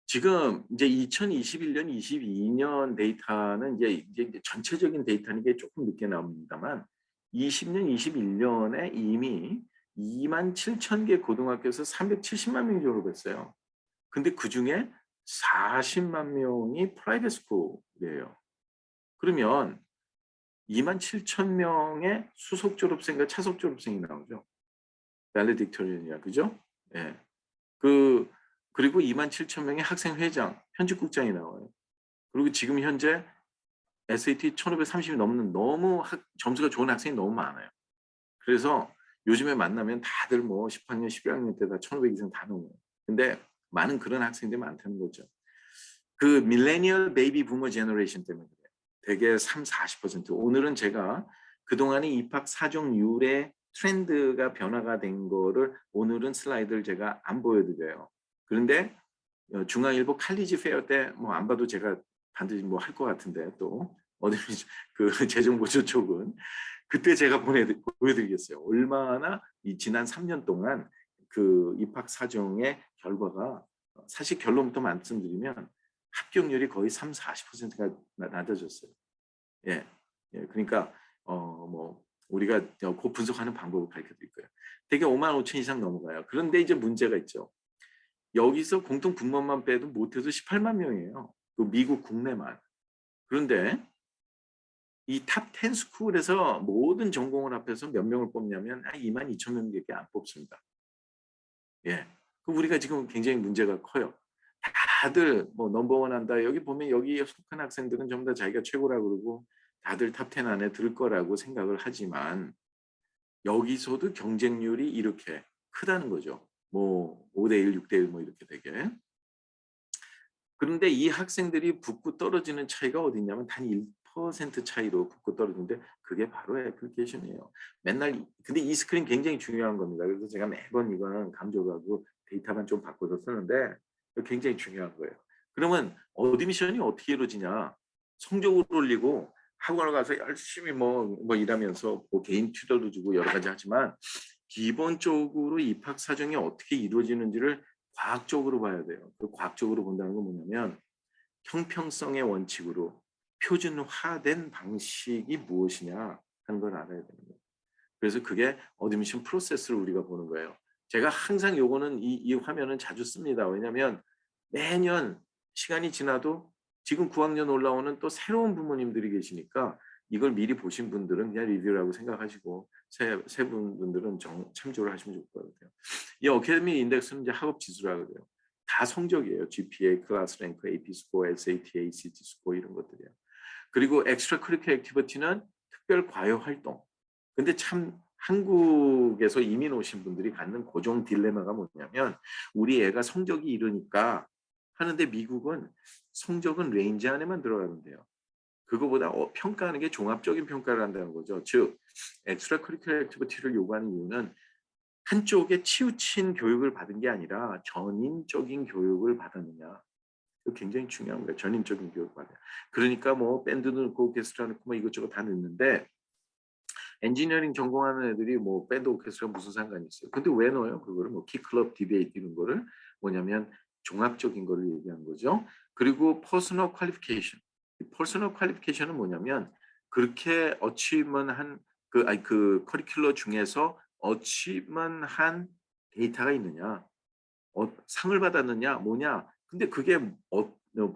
지금 이제 2021년, 22년 데이터는 이제 전체적인 데이터는 이게 조금 늦게 나옵니다만 20년, 21년에 이미 27,000개 고등학교에서 370만 명이 졸업했어요. 근데 그중에 40만 명이 프라이빗 스쿨이에요. 그러면 27,000명의 수석 졸업생과 차석 졸업생이 나오죠. 밸레딕토리언이야, 그죠? 예. 그리고 27,000명의 학생 회장, 편집국장이 나와요. 그리고 지금 현재 SAT 1530이 넘는 너무 점수가 좋은 학생이 너무 많아요. 그래서 요즘에 만나면 다들 뭐 10학년, 11학년 때 다 1500 이상 다 넘어요. 근데 많은 그런 학생들이 많다는 거죠. 그 밀레니얼 베이비 부머 제너레이션 때문에 그래요. 대개 3, 40%. 오늘은 제가 그동안의 입학 사정률의 트렌드가 변화가 된 거를 오늘은 슬라이드를 제가 안 보여드려요. 그런데 중앙일보 칼리지 페어 때 뭐 안 봐도 제가 반드시 뭐 할 것 같은데 또 어디 그 재정보조 쪽은 그때 제가 보여드리겠어요. 얼마나 이 지난 3년 동안 그 입학 사정의 결과가 사실 결론부터 말씀드리면 합격률이 거의 3, 40%가 낮아졌어요. 예, 예, 그러니까 뭐 우리가 그 분석하는 방법을 가르쳐 드릴 거예요. 대개 5만 5천 이상 넘어가요. 그런데 이제 문제가 있죠. 여기서 공통 분모만 빼도 못해도 18만 명이에요. 그 미국 국내만. 그런데 이 탑 10 스쿨에서 모든 전공을 합해서 몇 명을 뽑냐면 한 2만 2천 명밖에 안 뽑습니다. 예. 그 우리가 지금 굉장히 문제가 커요. 다들 뭐 넘버원 한다. 여기 보면 여기에 속한 학생들은 전부 다 자기가 최고라고 그러고 다들 탑 10 안에 들 거라고 생각을 하지만 여기서도 경쟁률이 이렇게 크다는 거죠. 뭐 5대 1, 6대 1 뭐 이렇게 되게. 그런데 이 학생들이 붙고 떨어지는 차이가 어디 있냐면 단 1% 차이로 붙고 떨어지는데 그게 바로 애플리케이션이에요. 맨날 근데 이 스크린 굉장히 중요한 겁니다. 그래서 제가 매번 이거는 강조하고 데이터만 좀 바꿔서 쓰는데 굉장히 중요한 거예요. 그러면 어드미션이 어떻게 이루어지냐? 성적을 올리고 학원을 가서 열심히 뭐 일하면서 뭐 개인 튜터도 주고 여러 가지 하지만 기본적으로 입학 사정이 어떻게 이루어지는지를 과학적으로 봐야 돼요. 그 과학적으로 본다는 건 뭐냐면 형평성의 원칙으로 표준화된 방식이 무엇이냐 하는 걸 알아야 되는 거예요. 그래서 그게 어드미션 프로세스를 우리가 보는 거예요. 제가 항상 요거는 이 화면은 자주 씁니다. 왜냐하면 매년 시간이 지나도 지금 9학년 올라오는 또 새로운 부모님들이 계시니까 이걸 미리 보신 분들은 그냥 리뷰라고 생각하시고 새 분들은 참조를 하시면 좋을 것 같아요. 이 어카데미 인덱스는 이제 학업 지수라 그래요. 다 성적이에요. GPA, 클래스 랭크, AP 스코어, SAT, ACT 스코어 이런 것들이에요. 그리고 엑스트라 커리큘러 액티비티는 특별 과외 활동. 근데 참 한국에서 이민 오신 분들이 갖는 고정 딜레마가 뭐냐면 우리 애가 성적이 이러니까 하는데 미국은 성적은 레인지 안에만 들어가는데요. 그거보다 평가하는 게 종합적인 평가를 한다는 거죠. 즉 엑스트라 커리큘러 액티비티를 요구하는 이유는 한쪽에 치우친 교육을 받은 게 아니라 전인적인 교육을 받았느냐. 그 굉장히 중요한 거예요. 전인적인 교육을 받아요. 그러니까 뭐 밴드도 넣고 오케스트라 넣고 뭐 이것저것 다 넣는데 엔지니어링 전공하는 애들이 뭐 밴드 오케스트라 무슨 상관이 있어요. 근데 왜 넣어요? 그거를 뭐 키클럽, 디베이트 이런 거를 뭐냐면 종합적인 거를 얘기하는 거죠. 그리고 퍼스널 퀄리피케이션. 퍼스널 퀄리피케이션은 뭐냐면 그렇게 어치먼한 그 커리큘러 중에서 어치먼한 데이터가 있느냐, 상을 받았느냐, 뭐냐. 근데 그게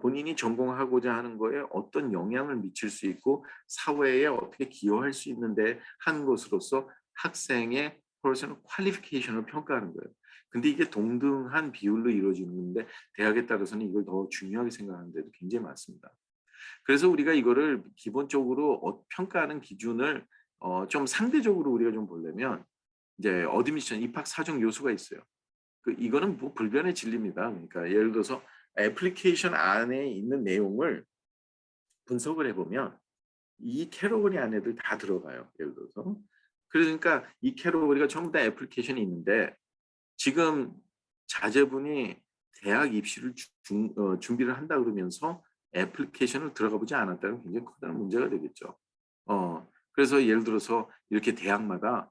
본인이 전공하고자 하는 거에 어떤 영향을 미칠 수 있고 사회에 어떻게 기여할 수 있는데 한 것으로서 학생의 퍼스널 퀄리피케이션을 평가하는 거예요. 근데 이게 동등한 비율로 이루어지는데 대학에 따라서는 이걸 더 중요하게 생각하는 데도 굉장히 많습니다. 그래서 우리가 이거를 기본적으로 평가하는 기준을 좀 상대적으로 우리가 좀 보려면 이제 어드미션 입학 사정 요소가 있어요. 이거는 뭐 불변의 진리입니다. 그러니까 예를 들어서 애플리케이션 안에 있는 내용을 분석을 해보면 이 캐러거리 안에들 다 들어가요. 예를 들어서. 그러니까 이 캐러거리가 전부 다 애플리케이션이 있는데 지금 자제분이 대학 입시를 준비를 한다 그러면서 애플리케이션을 들어가 보지 않았다는 굉장히 커다란 문제가 되겠죠. 그래서 예를 들어서 이렇게 대학마다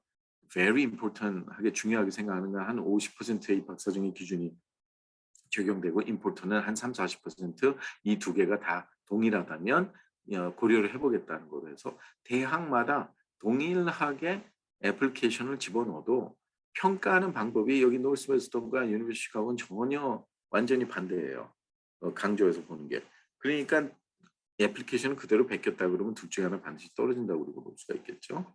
very important하게 중요하게 생각하는 건 한 50%의 입학사정의 기준이 적용되고 important은 한 30~40%이 두 개가 다 동일하다면 고려를 해보겠다는 거로 해서 대학마다 동일하게 애플리케이션을 집어넣어도 평가하는 방법이 여기 노스웨스턴과 유니버시티 시카고는 전혀 완전히 반대예요. 강조해서 보는 게. 그러니까 애플리케이션을 그대로 베꼈다 그러면 둘 중에 하나 반드시 떨어진다고 우리가 볼 수가 있겠죠.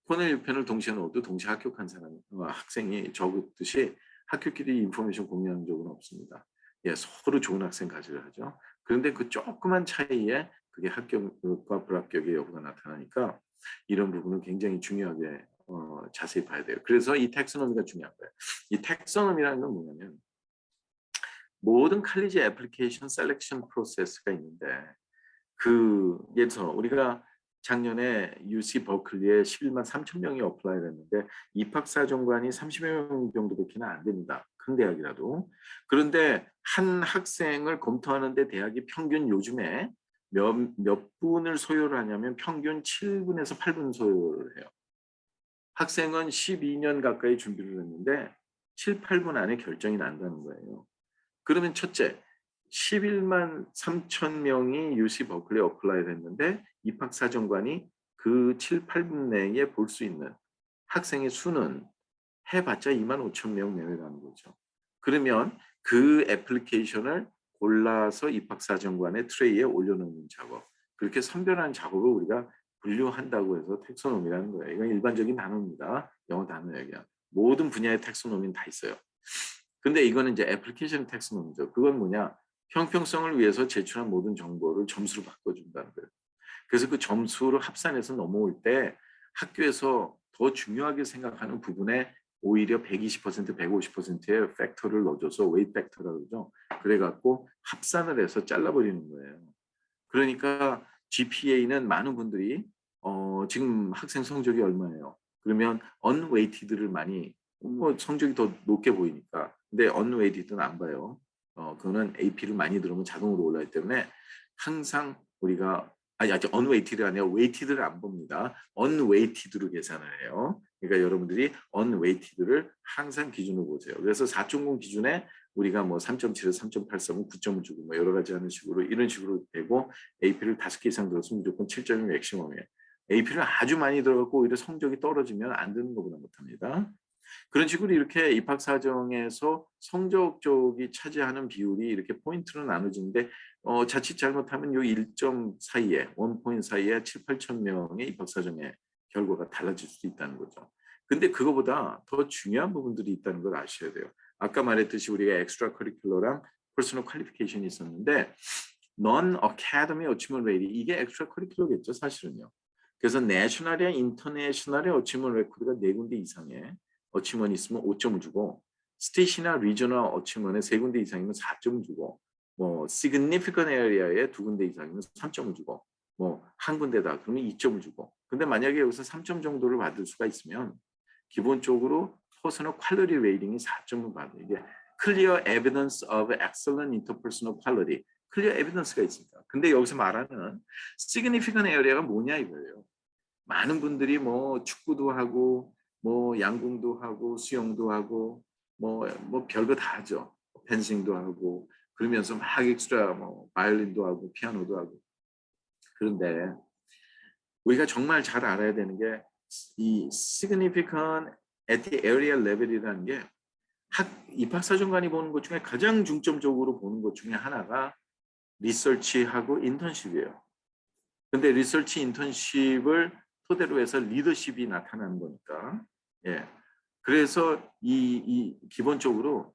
코넬 6편을 동시에 넣어도 동시에 합격한 사람, 학생이 적듯이 학교끼리 인포메이션 공유하는 적은 없습니다. 예, 서로 좋은 학생 가지를 하죠. 그런데 그 조그만 차이에 그게 합격과 불합격의 여부가 나타나니까 이런 부분은 굉장히 중요하게 자세히 봐야 돼요. 그래서 이 텍소노미가 중요한 거예요. 이 텍소노미라는 건 뭐냐면 모든 칼리지 애플리케이션 셀렉션 프로세스가 있는데 예를 들어서 우리가 작년에 UC 버클리에 11만 3천 명이 어플라이를 했는데 입학사정관이 30여 명 정도밖에 안 됩니다. 큰 대학이라도. 그런데 한 학생을 검토하는데 대학이 평균 요즘에 몇 분을 소요를 하냐면 평균 7분에서 8분 소요를 해요. 학생은 12년 가까이 준비를 했는데 7, 8분 안에 결정이 난다는 거예요. 그러면 첫째, 11만 3천 명이 UC 버클리 어플라이를 했는데 입학사정관이 그 7, 8분 내에 볼 수 있는 학생의 수는 해봤자 2만 5천 명 내외라는 거죠. 그러면 그 애플리케이션을 골라서 입학사정관의 트레이에 올려놓는 작업, 그렇게 선별하는 작업을 우리가 분류한다고 해서 텍소노미라는 거예요. 이건 일반적인 단어입니다. 영어 단어예요. 모든 분야의 텍소노미는 다 있어요. 근데 이거는 이제 애플리케이션 텍소노미죠. 그건 뭐냐? 형평성을 위해서 제출한 모든 정보를 점수로 바꿔준다는 거예요. 그래서 그 점수를 합산해서 넘어올 때 학교에서 더 중요하게 생각하는 부분에 오히려 120%, 150%의 팩터를 넣어줘서 웨이트 팩터라고 그러죠. 그래갖고 합산을 해서 잘라버리는 거예요. 그러니까 GPA는 많은 분들이 지금 학생 성적이 얼마예요? 그러면 unweighted를 많이 성적이 더 높게 보이니까. 근데 unweighted는 안 봐요. 그거는 AP를 많이 들으면 자동으로 올라가기 때문에 항상 우리가 unweighted가 아니라 weighted를 안 봅니다. unweighted로 계산을 해요. 그러니까 여러분들이 unweighted를 항상 기준으로 보세요. 그래서 4.0 기준에 우리가 뭐 3.7에서 3.83은 9점을 주고 뭐 여러 가지 하는 식으로 이런 식으로 되고 AP를 5개 이상 들었으면 무조건 7점이 맥시멈이에요. AP를 아주 많이 들어갖고 오히려 성적이 떨어지면 안 되는 것보다 못합니다. 그런 식으로 이렇게 입학사정에서 성적 쪽이 차지하는 비율이 이렇게 포인트로 나눠지는데 자칫 잘못하면 요 1점 사이에 1포인트 사이에 7, 8천 명의 입학사정의 결과가 달라질 수도 있다는 거죠. 근데 그거보다 더 중요한 부분들이 있다는 걸 아셔야 돼요. 아까 말했듯이 우리가 엑스트라 커리큘러랑 퍼스널 퀄리피케이션이 있었는데 non-academy achievement rate 이게 엑스트라 커리큘러겠죠 사실은요. 그래서 내셔널이나 인터내셔널의 어치먼트 레코드가 4군데 이상의 어치먼이 있으면 5점을 주고 스테이시나 리저널 어치먼에 3군데 이상이면 4점을 주고 뭐 significant area에 2군데 이상이면 3점을 주고 뭐 한 군데다 그러면 2점을 주고 근데 만약에 여기서 3점 정도를 받을 수가 있으면 기본적으로 퍼스널 퀄리티 레이팅이 4점을 받아요. 이게 clear evidence of excellent interpersonal quality clear evidence가 있습니다. 근데 여기서 말하는 significant area가 뭐냐 이거예요. 많은 분들이 뭐 축구도 하고 뭐 양궁도 하고 수영도 하고 뭐 별거 다 하죠. 펜싱도 하고 그러면서 막 엑스트라 뭐 바이올린도 하고 피아노도 하고 그런데 우리가 정말 잘 알아야 되는 게 이 significant at the area level이라는 게 입학사정관이 보는 것 중에 가장 중점적으로 보는 것 중에 하나가 리서치하고 인턴십이에요. 근데 리서치 인턴십을 토대로 해서 리더십이 나타나는 거니까. 예. 그래서 기본적으로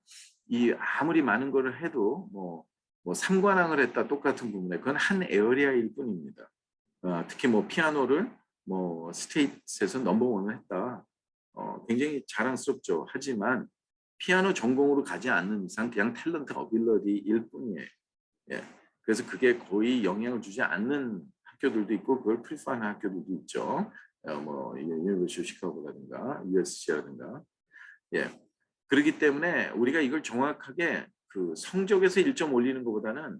아무리 많은 거를 해도 뭐 3관왕을 했다 똑같은 부분에 그건 한 에어리아일 뿐입니다. 특히 뭐 피아노를 뭐 스테이트에서 넘버원을 했다. 굉장히 자랑스럽죠. 하지만 피아노 전공으로 가지 않는 이상 그냥 탤런트 어빌러리일 뿐이에요. 예. 그래서 그게 거의 영향을 주지 않는 학교들도 있고 그걸 프리파하는 학교들도 있죠. 뭐 유니버시티 시카고라든가 USC라든가. 예. 그렇기 때문에 우리가 이걸 정확하게 그 성적에서 1점 올리는 것보다는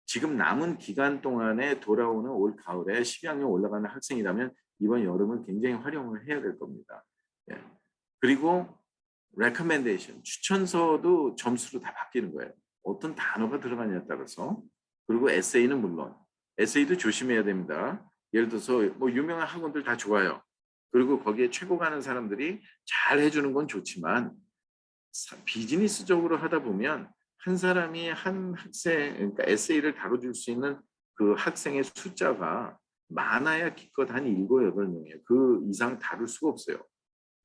지금 남은 기간 동안에 돌아오는 올 가을에 12학년 올라가는 학생이라면 이번 여름은 굉장히 활용을 해야 될 겁니다. 예. 그리고 recommendation, 추천서도 점수로 다 바뀌는 거예요. 어떤 단어가 들어가냐에 따라서. 그리고 에세이는 물론. 에세이도 조심해야 됩니다. 예를 들어서 뭐 유명한 학원들 다 좋아요. 그리고 거기에 최고 가는 사람들이 잘 해주는 건 좋지만 비즈니스적으로 하다 보면 한 사람이 한 학생, 그러니까 에세이를 다뤄줄 수 있는 그 학생의 숫자가 많아야 기껏 한 7, 8명이에요. 그 이상 다룰 수가 없어요.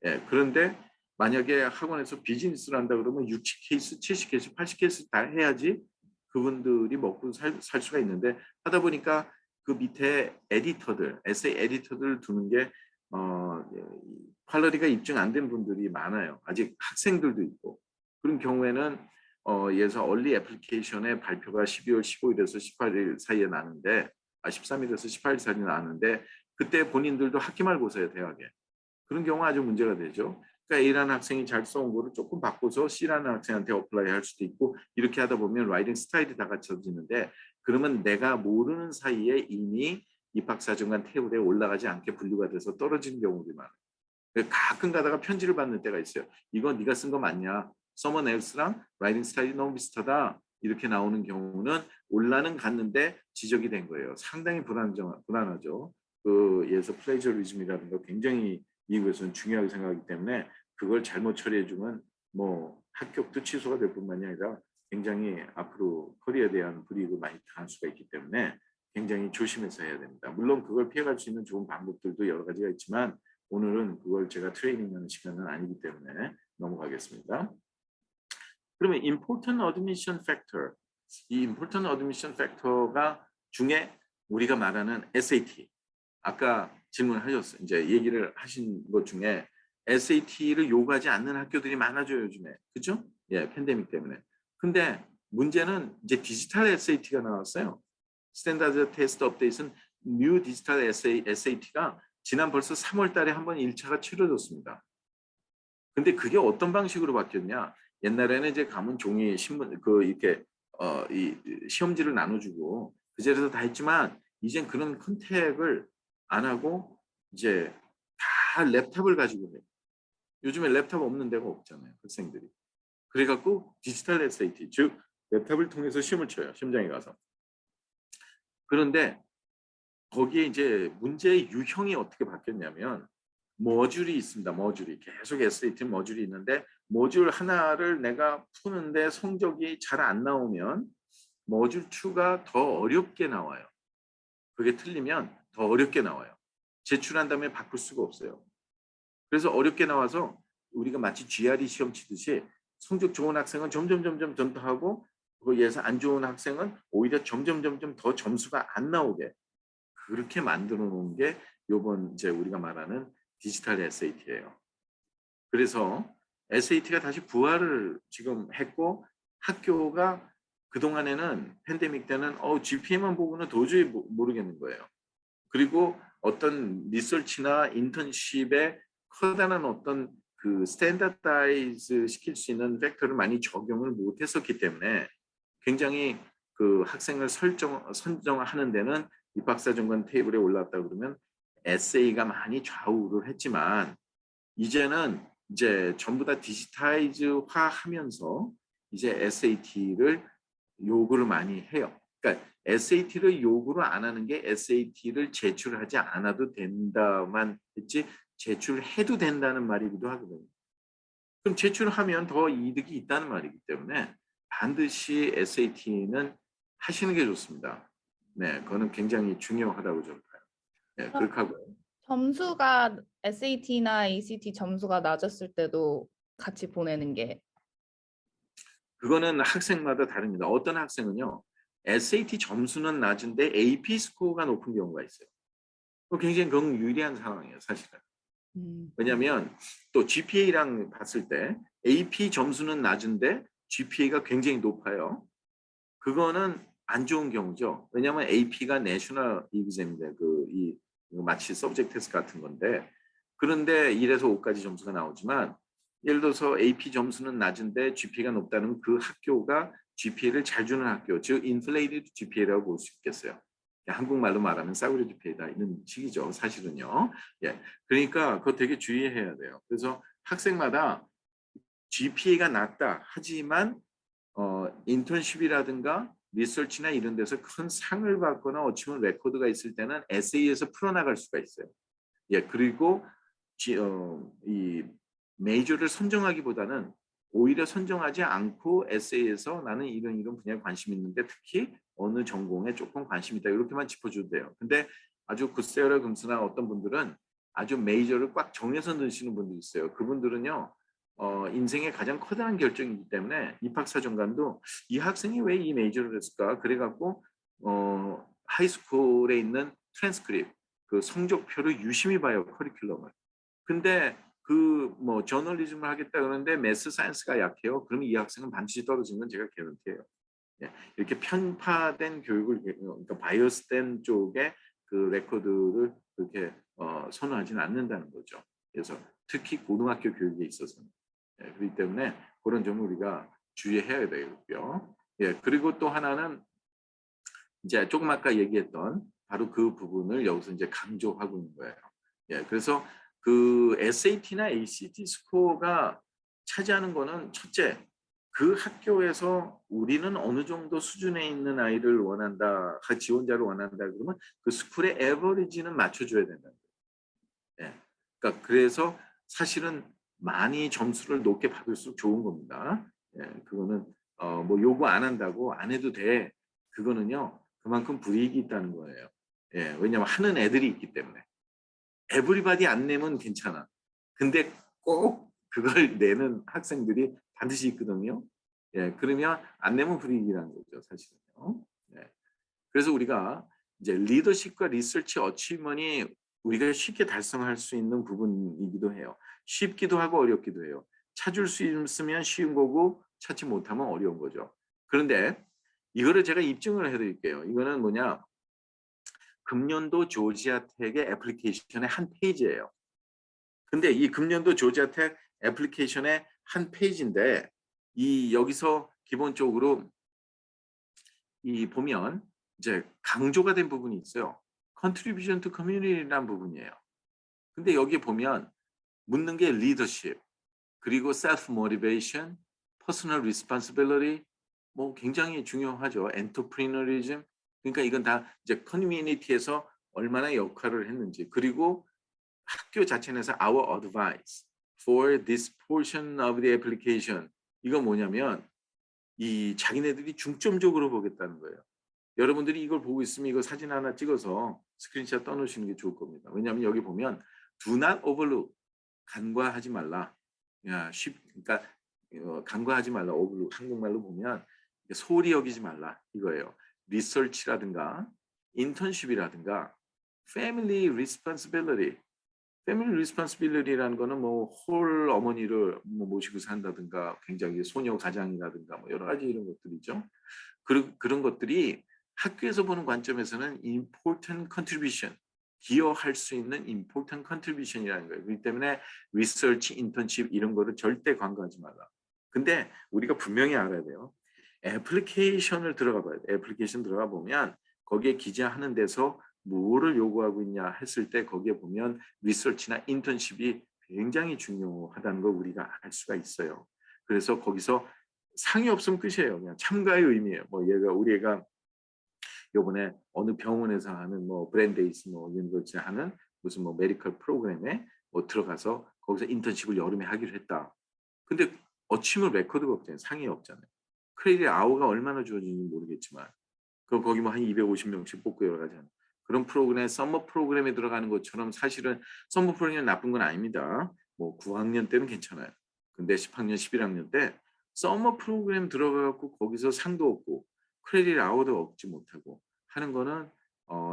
예, 그런데 만약에 학원에서 비즈니스를 한다 그러면 60케이스, 70케이스, 80케이스 다 해야지 그분들이 먹고 살 수가 있는데 하다 보니까 그 밑에 에디터들, 에세이 에디터들 두는 게 퀄리티가 입증 안 된 분들이 많아요. 아직 학생들도 있고. 그런 경우에는 예를 들어서 얼리 애플리케이션의 발표가 12월 15일에서 18일 사이에 나는데 13일에서 18일 사이에 나는데 그때 본인들도 학기말고사예요, 대학에. 그런 경우가 아주 문제가 되죠. 그러니까 A라는 학생이 잘 써온 거를 조금 바꿔서 C라는 학생한테 어플라이 할 수도 있고 이렇게 하다 보면 라이팅 스타일이 다 갖춰지는데 그러면 내가 모르는 사이에 이미 입학사정관 테이블에 올라가지 않게 분류가 돼서 떨어지는 경우들이 많아요. 가끔 가다가 편지를 받는 때가 있어요. 이거 네가 쓴 거 맞냐? Someone else랑 라이팅 스타일이 너무 비슷하다. 이렇게 나오는 경우는 올라는 갔는데 지적이 된 거예요. 상당히 불안하죠. 그 예를 들어서 플레저리즘이라든가 굉장히 미국에서는 중요하게 생각하기 때문에 그걸 잘못 처리해주면 뭐 합격도 취소가 될 뿐만이 아니라 굉장히 앞으로 커리어에 대한 불이익을 많이 당할 수가 있기 때문에 굉장히 조심해서 해야 됩니다. 물론 그걸 피해갈 수 있는 좋은 방법들도 여러 가지가 있지만 오늘은 그걸 제가 트레이닝하는 시간은 아니기 때문에 넘어가겠습니다. 그러면 important admission factor, 이 important admission factor가 중에 우리가 말하는 SAT, 아까 질문하셨어요. 이제 얘기를 하신 것 중에 SAT를 요구하지 않는 학교들이 많아져요, 요즘에. 그죠? 예, 팬데믹 때문에. 근데 문제는 이제 디지털 SAT가 나왔어요. 스탠다드 테스트 업데이트는 뉴 디지털 SAT가 지난 벌써 3월 달에 한번 1차가 치러졌습니다. 근데 그게 어떤 방식으로 바뀌었냐? 옛날에는 이제 가문 종이 신문 그 이렇게 이 시험지를 나눠주고 그 자리에서 다 했지만 이젠 그런 컨택을 안 하고 이제 다 랩탑을 가지고 해요. 요즘에 랩탑 없는 데가 없잖아요, 학생들이. 그래갖고 디지털 SAT, 즉 랩탑을 통해서 시험을 쳐요, 시험장에 가서. 그런데 거기에 이제 문제의 유형이 어떻게 바뀌었냐면 머줄이 있습니다. 머줄이 계속 SAT 머줄이 있는데 머줄 하나를 내가 푸는데 성적이 잘 안 나오면 머줄 2가 더 어렵게 나와요. 그게 틀리면 더 어렵게 나와요. 제출한 다음에 바꿀 수가 없어요. 그래서 어렵게 나와서 우리가 마치 GRE 시험 치듯이 성적 좋은 학생은 점점 전투하고 거기에서 안 좋은 학생은 오히려 점점 더 점수가 안 나오게 그렇게 만들어 놓은 게 요번 이제 우리가 말하는 디지털 SAT예요. 그래서 SAT가 다시 부활을 지금 했고 학교가 그동안에는 팬데믹 때는 GPA만 보고는 도저히 모르겠는 거예요. 그리고 어떤 리서치나 인턴십에 커다란 어떤 그 스탠다다이즈 시킬 수 있는 팩터를 많이 적용을 못 했었기 때문에 굉장히 그 학생을 선정하는 데는 입학사정관 테이블에 올랐다 그러면 에세이가 많이 좌우를 했지만 이제는 이제 전부 다 디지타이즈화 하면서 이제 SAT를 요구를 많이 해요. 그러니까 SAT를 요구를 안 하는 게 SAT를 제출하지 않아도 된다만 했지 제출해도 된다는 말이기도 하거든요. 그럼 제출하면 더 이득이 있다는 말이기 때문에 반드시 SAT는 하시는 게 좋습니다. 네, 그거는 굉장히 중요하다고 저는 봐요. 네, 그렇게 하고요. 점수가 SAT나 ACT 점수가 낮았을 때도 같이 보내는 게 그거는 학생마다 다릅니다. 어떤 학생은요, SAT 점수는 낮은데 AP 스코어가 높은 경우가 있어요. 굉장히 그건 유리한 상황이에요, 사실은. 왜냐하면 또 GPA랑 봤을 때 AP 점수는 낮은데 GPA가 굉장히 높아요. 그거는 안 좋은 경우죠. 왜냐하면 AP가 내셔널 이그잼인데 이 마치 서브젝트 테스트 같은 건데 그런데 1에서 5까지 점수가 나오지만 예를 들어서 AP 점수는 낮은데 GPA가 높다는 그 학교가 GPA를 잘 주는 학교, 즉 inflated GPA라고 볼 수 있겠어요. 한국말로 말하면 싸구려 GPA다 이런 식이죠. 사실은요. 예, 그러니까 그거 되게 주의해야 돼요. 그래서 학생마다 GPA가 낮다 하지만 인턴십이라든가 리서치나 이런 데서 큰 상을 받거나 어치먼 레코드가 있을 때는 에세이에서 풀어나갈 수가 있어요. 예, 그리고 이 메이저를 선정하기보다는 오히려 선정하지 않고 에세이에서 나는 이런 분야에 관심 있는데 특히 어느 전공에 조금 관심 있다 이렇게만 짚어줘도 돼요. 근데 아주 굿세어라 금스나 어떤 분들은 아주 메이저를 꽉 정해서 넣으시는 분들이 있어요. 그분들은요 인생의 가장 커다란 결정이기 때문에 입학사정관도 이 학생이 왜 이 메이저를 했을까 그래갖고 하이스쿨에 있는 트랜스크립트 그 성적표를 유심히 봐요. 커리큘럼을. 근데 그 뭐 저널리즘을 하겠다 그러는데 매스 사이언스가 약해요. 그러면 이 학생은 반드시 떨어지는 건 제가 개런티해요. 예. 이렇게 편파된 교육을 그러니까 바이어스된 쪽의 그 레코드를 그렇게 선호하지는 않는다는 거죠. 그래서 특히 고등학교 교육에 있어서는. 예, 그렇기 때문에 그런 점을 우리가 주의해야 되고요. 예, 그리고 또 하나는 이제 조금 아까 얘기했던 바로 그 부분을 여기서 이제 강조하고 있는 거예요. 예, 그래서 그 SAT나 ACT 스코어가 차지하는 거는 첫째, 그 학교에서 우리는 어느 정도 수준에 있는 아이를 원한다, 지원자를 원한다 그러면 그 스쿨의 에버리지는 맞춰줘야 된다. 예, 그러니까 그래서 사실은 많이 점수를 높게 받을수록 좋은 겁니다. 예, 그거는 뭐 요구 안 한다고 안 해도 돼. 그거는요 그만큼 불이익이 있다는 거예요. 예, 왜냐하면 하는 애들이 있기 때문에. 에브리바디 안 내면 괜찮아. 근데 꼭 그걸 내는 학생들이 반드시 있거든요. 예, 그러면 안 내면 불이익이라는 거죠, 사실은요. 예. 그래서 우리가 이제 리더십과 리서치 어치먼이 우리가 쉽게 달성할 수 있는 부분이기도 해요. 쉽기도 하고 어렵기도 해요. 찾을 수 있으면 쉬운 거고 찾지 못하면 어려운 거죠. 그런데 이거를 제가 입증을 해드릴게요. 이거는 뭐냐? 금년도 조지아텍의 애플리케이션의 한 페이지예요. 근데 이 금년도 조지아텍 애플리케이션의 한 페이지인데 이 여기서 기본적으로 이 보면 이제 강조가 된 부분이 있어요. contribution to community라는 부분이에요. 근데 여기 보면 묻는 게 leadership, 그리고 self motivation, personal responsibility, 뭐 굉장히 중요하죠. entrepreneurism. 그러니까 이건 다 이제 커뮤니티에서 얼마나 역할을 했는지, 그리고 학교 자체 내에서 our advice for this portion of the application. 이거 뭐냐면 이 자기네들이 중점적으로 보겠다는 거예요. 여러분들이 이걸 보고 있으면 이거 사진 하나 찍어서 스크린샷 떠놓으시는 게 좋을 겁니다. 왜냐하면 여기 보면 do not overlook, 간과하지 말라. 그러니까 간과하지 말라. overlook, 한국말로 보면 소홀히 여기지 말라 이거예요. 리서치라든가 인턴십이라든가 family responsibility. 패밀리 리스폰시빌리티라는 거는 뭐 홀 어머니를 뭐 모시고 산다든가 굉장히 소녀 가장이라든가 뭐 여러 가지 이런 것들이죠. 그런 것들이 학교에서 보는 관점에서는 important contribution, 기여할 수 있는 important contribution이라는 거예요. 그렇기 때문에 리서치, 인턴십 이런 거를 절대 간과하지 말라. 근데 우리가 분명히 알아야 돼요. 애플리케이션을 들어가 봐야 돼. 애플리케이션 들어가 보면 거기에 기재하는 데서 뭐를 요구하고 있냐 했을 때 거기에 보면 리서치나 인턴십이 굉장히 중요하다는 걸 우리가 알 수가 있어요. 그래서 거기서 상이 없으면 끝이에요. 그냥 참가의 의미예요. 뭐 우리 애가 요번에 어느 병원에서 하는 뭐 브랜데이스 뭐 유니버시티 하는 무슨 뭐 메디컬 프로그램에 뭐 들어가서 거기서 인턴십을 여름에 하기로 했다. 근데 어치먼 레코드가 없잖아요. 상이 없잖아요. 크레딧 아워가 얼마나 주어지는지 모르겠지만 그 거기 뭐 한 250명씩 뽑고 여러 가지 하는 그런 프로그램, 서머 프로그램에 들어가는 것처럼 사실은 서머 프로그램이 나쁜 건 아닙니다. 뭐 9학년 때는 괜찮아요. 근데 10학년, 11학년 때 서머 프로그램 들어가고 거기서 상도 없고 크레딧 아워도 얻지 못하고 하는 거는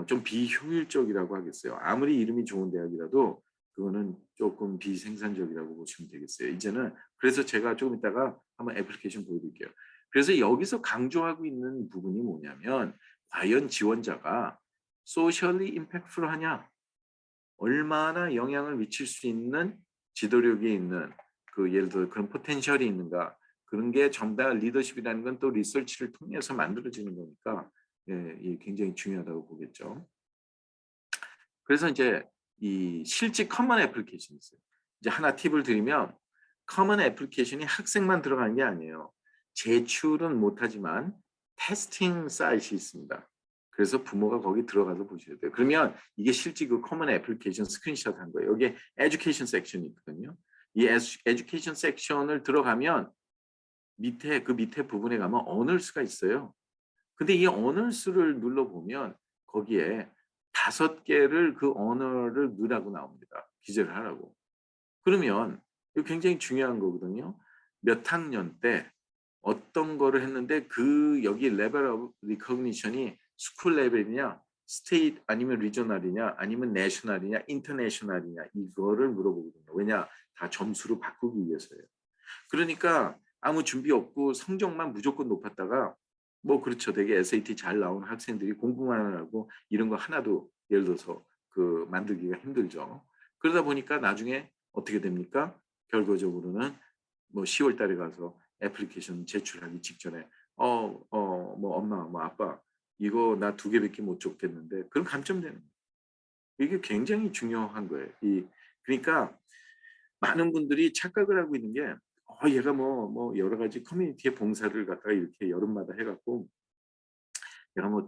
좀 비효율적이라고 하겠어요. 아무리 이름이 좋은 대학이라도 그거는 조금 비생산적이라고 보시면 되겠어요. 이제는 그래서 제가 조금 이따가 한번 애플리케이션 보여드릴게요. 그래서 여기서 강조하고 있는 부분이 뭐냐면 과연 지원자가 소셜리 임팩트풀하냐, 얼마나 영향을 미칠 수 있는 지도력이 있는 그 예를 들어 그런 포텐셜이 있는가, 그런 게 전부 다 리더십이라는 건 또 리서치를 통해서 만들어지는 거니까 예, 이게 굉장히 중요하다고 보겠죠. 그래서 이제 이 실제 커먼 애플리케이션이 있어요. 이제 하나 팁을 드리면 커먼 애플리케이션이 학생만 들어가는 게 아니에요. 제출은 못하지만 테스팅 사이트이 있습니다. 그래서 부모가 거기 들어가서 보셔야 돼요. 그러면 이게 실제 그 커먼 애플리케이션 스크린샷 한 거예요. 여기에 에듀케이션 섹션이 있거든요. 이 에듀케이션 섹션을 들어가면 밑에 그 밑에 부분에 가면 어널스가 있어요. 근데 이 어널스를 눌러보면 거기에 5개를 그 언어를 넣으라고 나옵니다. 기재를 하라고. 그러면 이거 굉장히 중요한 거거든요. 몇 학년 때 어떤 거를 했는데 그 여기 레벨 오브 리커그니션이 스쿨 레벨이냐, 스테이트 아니면 리저널이냐, 아니면 내셔널이냐, 인터내셔널이냐 이거를 물어보거든요. 왜냐? 다 점수로 바꾸기 위해서예요. 그러니까 아무 준비 없고 성적만 무조건 높았다가 뭐 그렇죠. 되게 SAT 잘 나온 학생들이 공부만 하고 이런 거 하나도 예를 들어서 그 만들기가 힘들죠. 그러다 보니까 나중에 어떻게 됩니까? 결과적으로는 뭐 10월 달에 가서 애플리케이션 제출하기 직전에 뭐 엄마, 뭐 아빠 이거 나 2개밖에 못 줬겠는데 그런 감점되는 거예요. 이게 굉장히 중요한 거예요. 그러니까 많은 분들이 착각을 하고 있는 게 얘가 뭐 여러 가지 커뮤니티의 봉사를 갖다가 이렇게 여름마다 해갖고 내가 뭐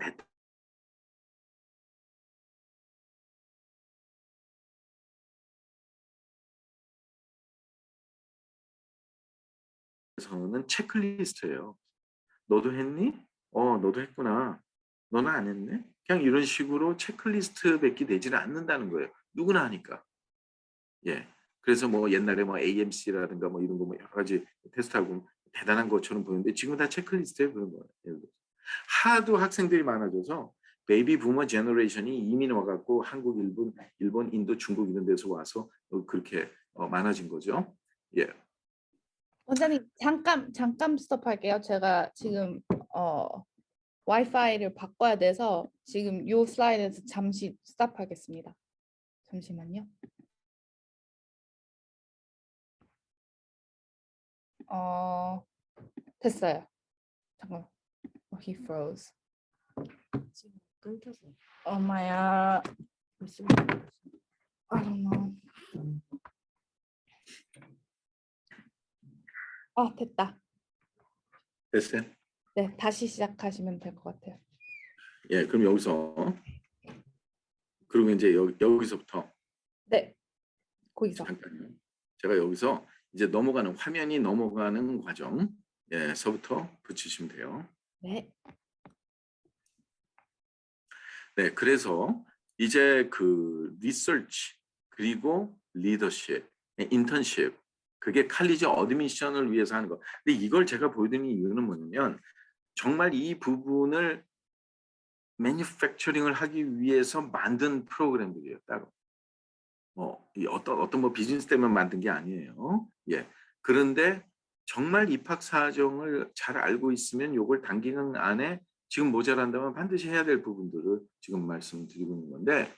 대에서는 체크리스트예요. 너도 했니? 너도 했구나. 너는 안 했네? 그냥 이런 식으로 체크리스트밖에 되지는 않는다는 거예요. 누구나 하니까. 예. 그래서 뭐 옛날에 뭐 AMC라든가 뭐 이런 거 뭐 여러 가지 테스트하고 대단한 것처럼 보이는데 지금 다 체크리스트예요. 그런 거예요. 예를 들어서. 하도 학생들이 많아져서 베이비 부머 제너레이션이 이민 와갖고 한국, 일본, 인도, 중국 이런 데서 와서 그렇게 많아진 거죠. 예. 원장님 잠깐 스톱할게요. 제가 지금 와이파이를 바꿔야 돼서 지금 요 슬라이드에서 잠시 스탑하겠습니다. 잠시만요. 됐어요. 잠깐. He froze. 지금 끊겨서. 엄마야. I don't know. 됐다. 됐어요? 네, 다시 시작하시면 될 것 같아요. 예, 그럼 여기서 그리고 이제 여기서부터 네, 거기서. 잠깐요. 제가 여기서 이제 화면이 넘어가는 과정 서부터 붙이시면 돼요. 네. 네, 그래서 이제 그 리서치 그리고 리더십, 인턴십 그게 칼리지 어드미션을 위해서 하는 거. 근데 이걸 제가 보여드리는 이유는 뭐냐면 정말 이 부분을 매니팩처링을 하기 위해서 만든 프로그램들이에요, 따로. 이 어떤 뭐 비즈니스 때문에 만든 게 아니에요. 예. 그런데 정말 입학 사정을 잘 알고 있으면 요걸 단기간 안에 지금 모자란다면 반드시 해야 될 부분들을 지금 말씀드리고 있는 건데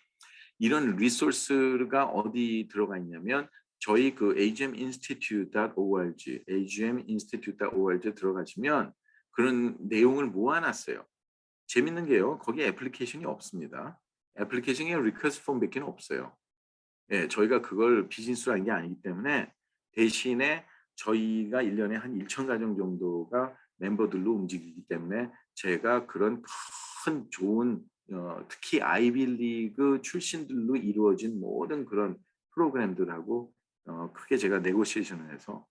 이런 리소스가 어디 들어가 있냐면 저희 그 agminstitute.org, agminstitute.org 들어가시면 그런 내용을 모아놨어요. 재밌는 게요. 거기에 애플리케이션이 없습니다. 애플리케이션에 리퀘스트 폼밖에 없어요. 예, 저희가 그걸 비즈니스로 하는 게 아니기 때문에 대신에 저희가 1년에 한 1,000가정 정도가 멤버들로 움직이기 때문에 제가 그런 큰 좋은 특히 아이비리그 출신들로 이루어진 모든 그런 프로그램들하고 크게 제가 네고시에이션을 해서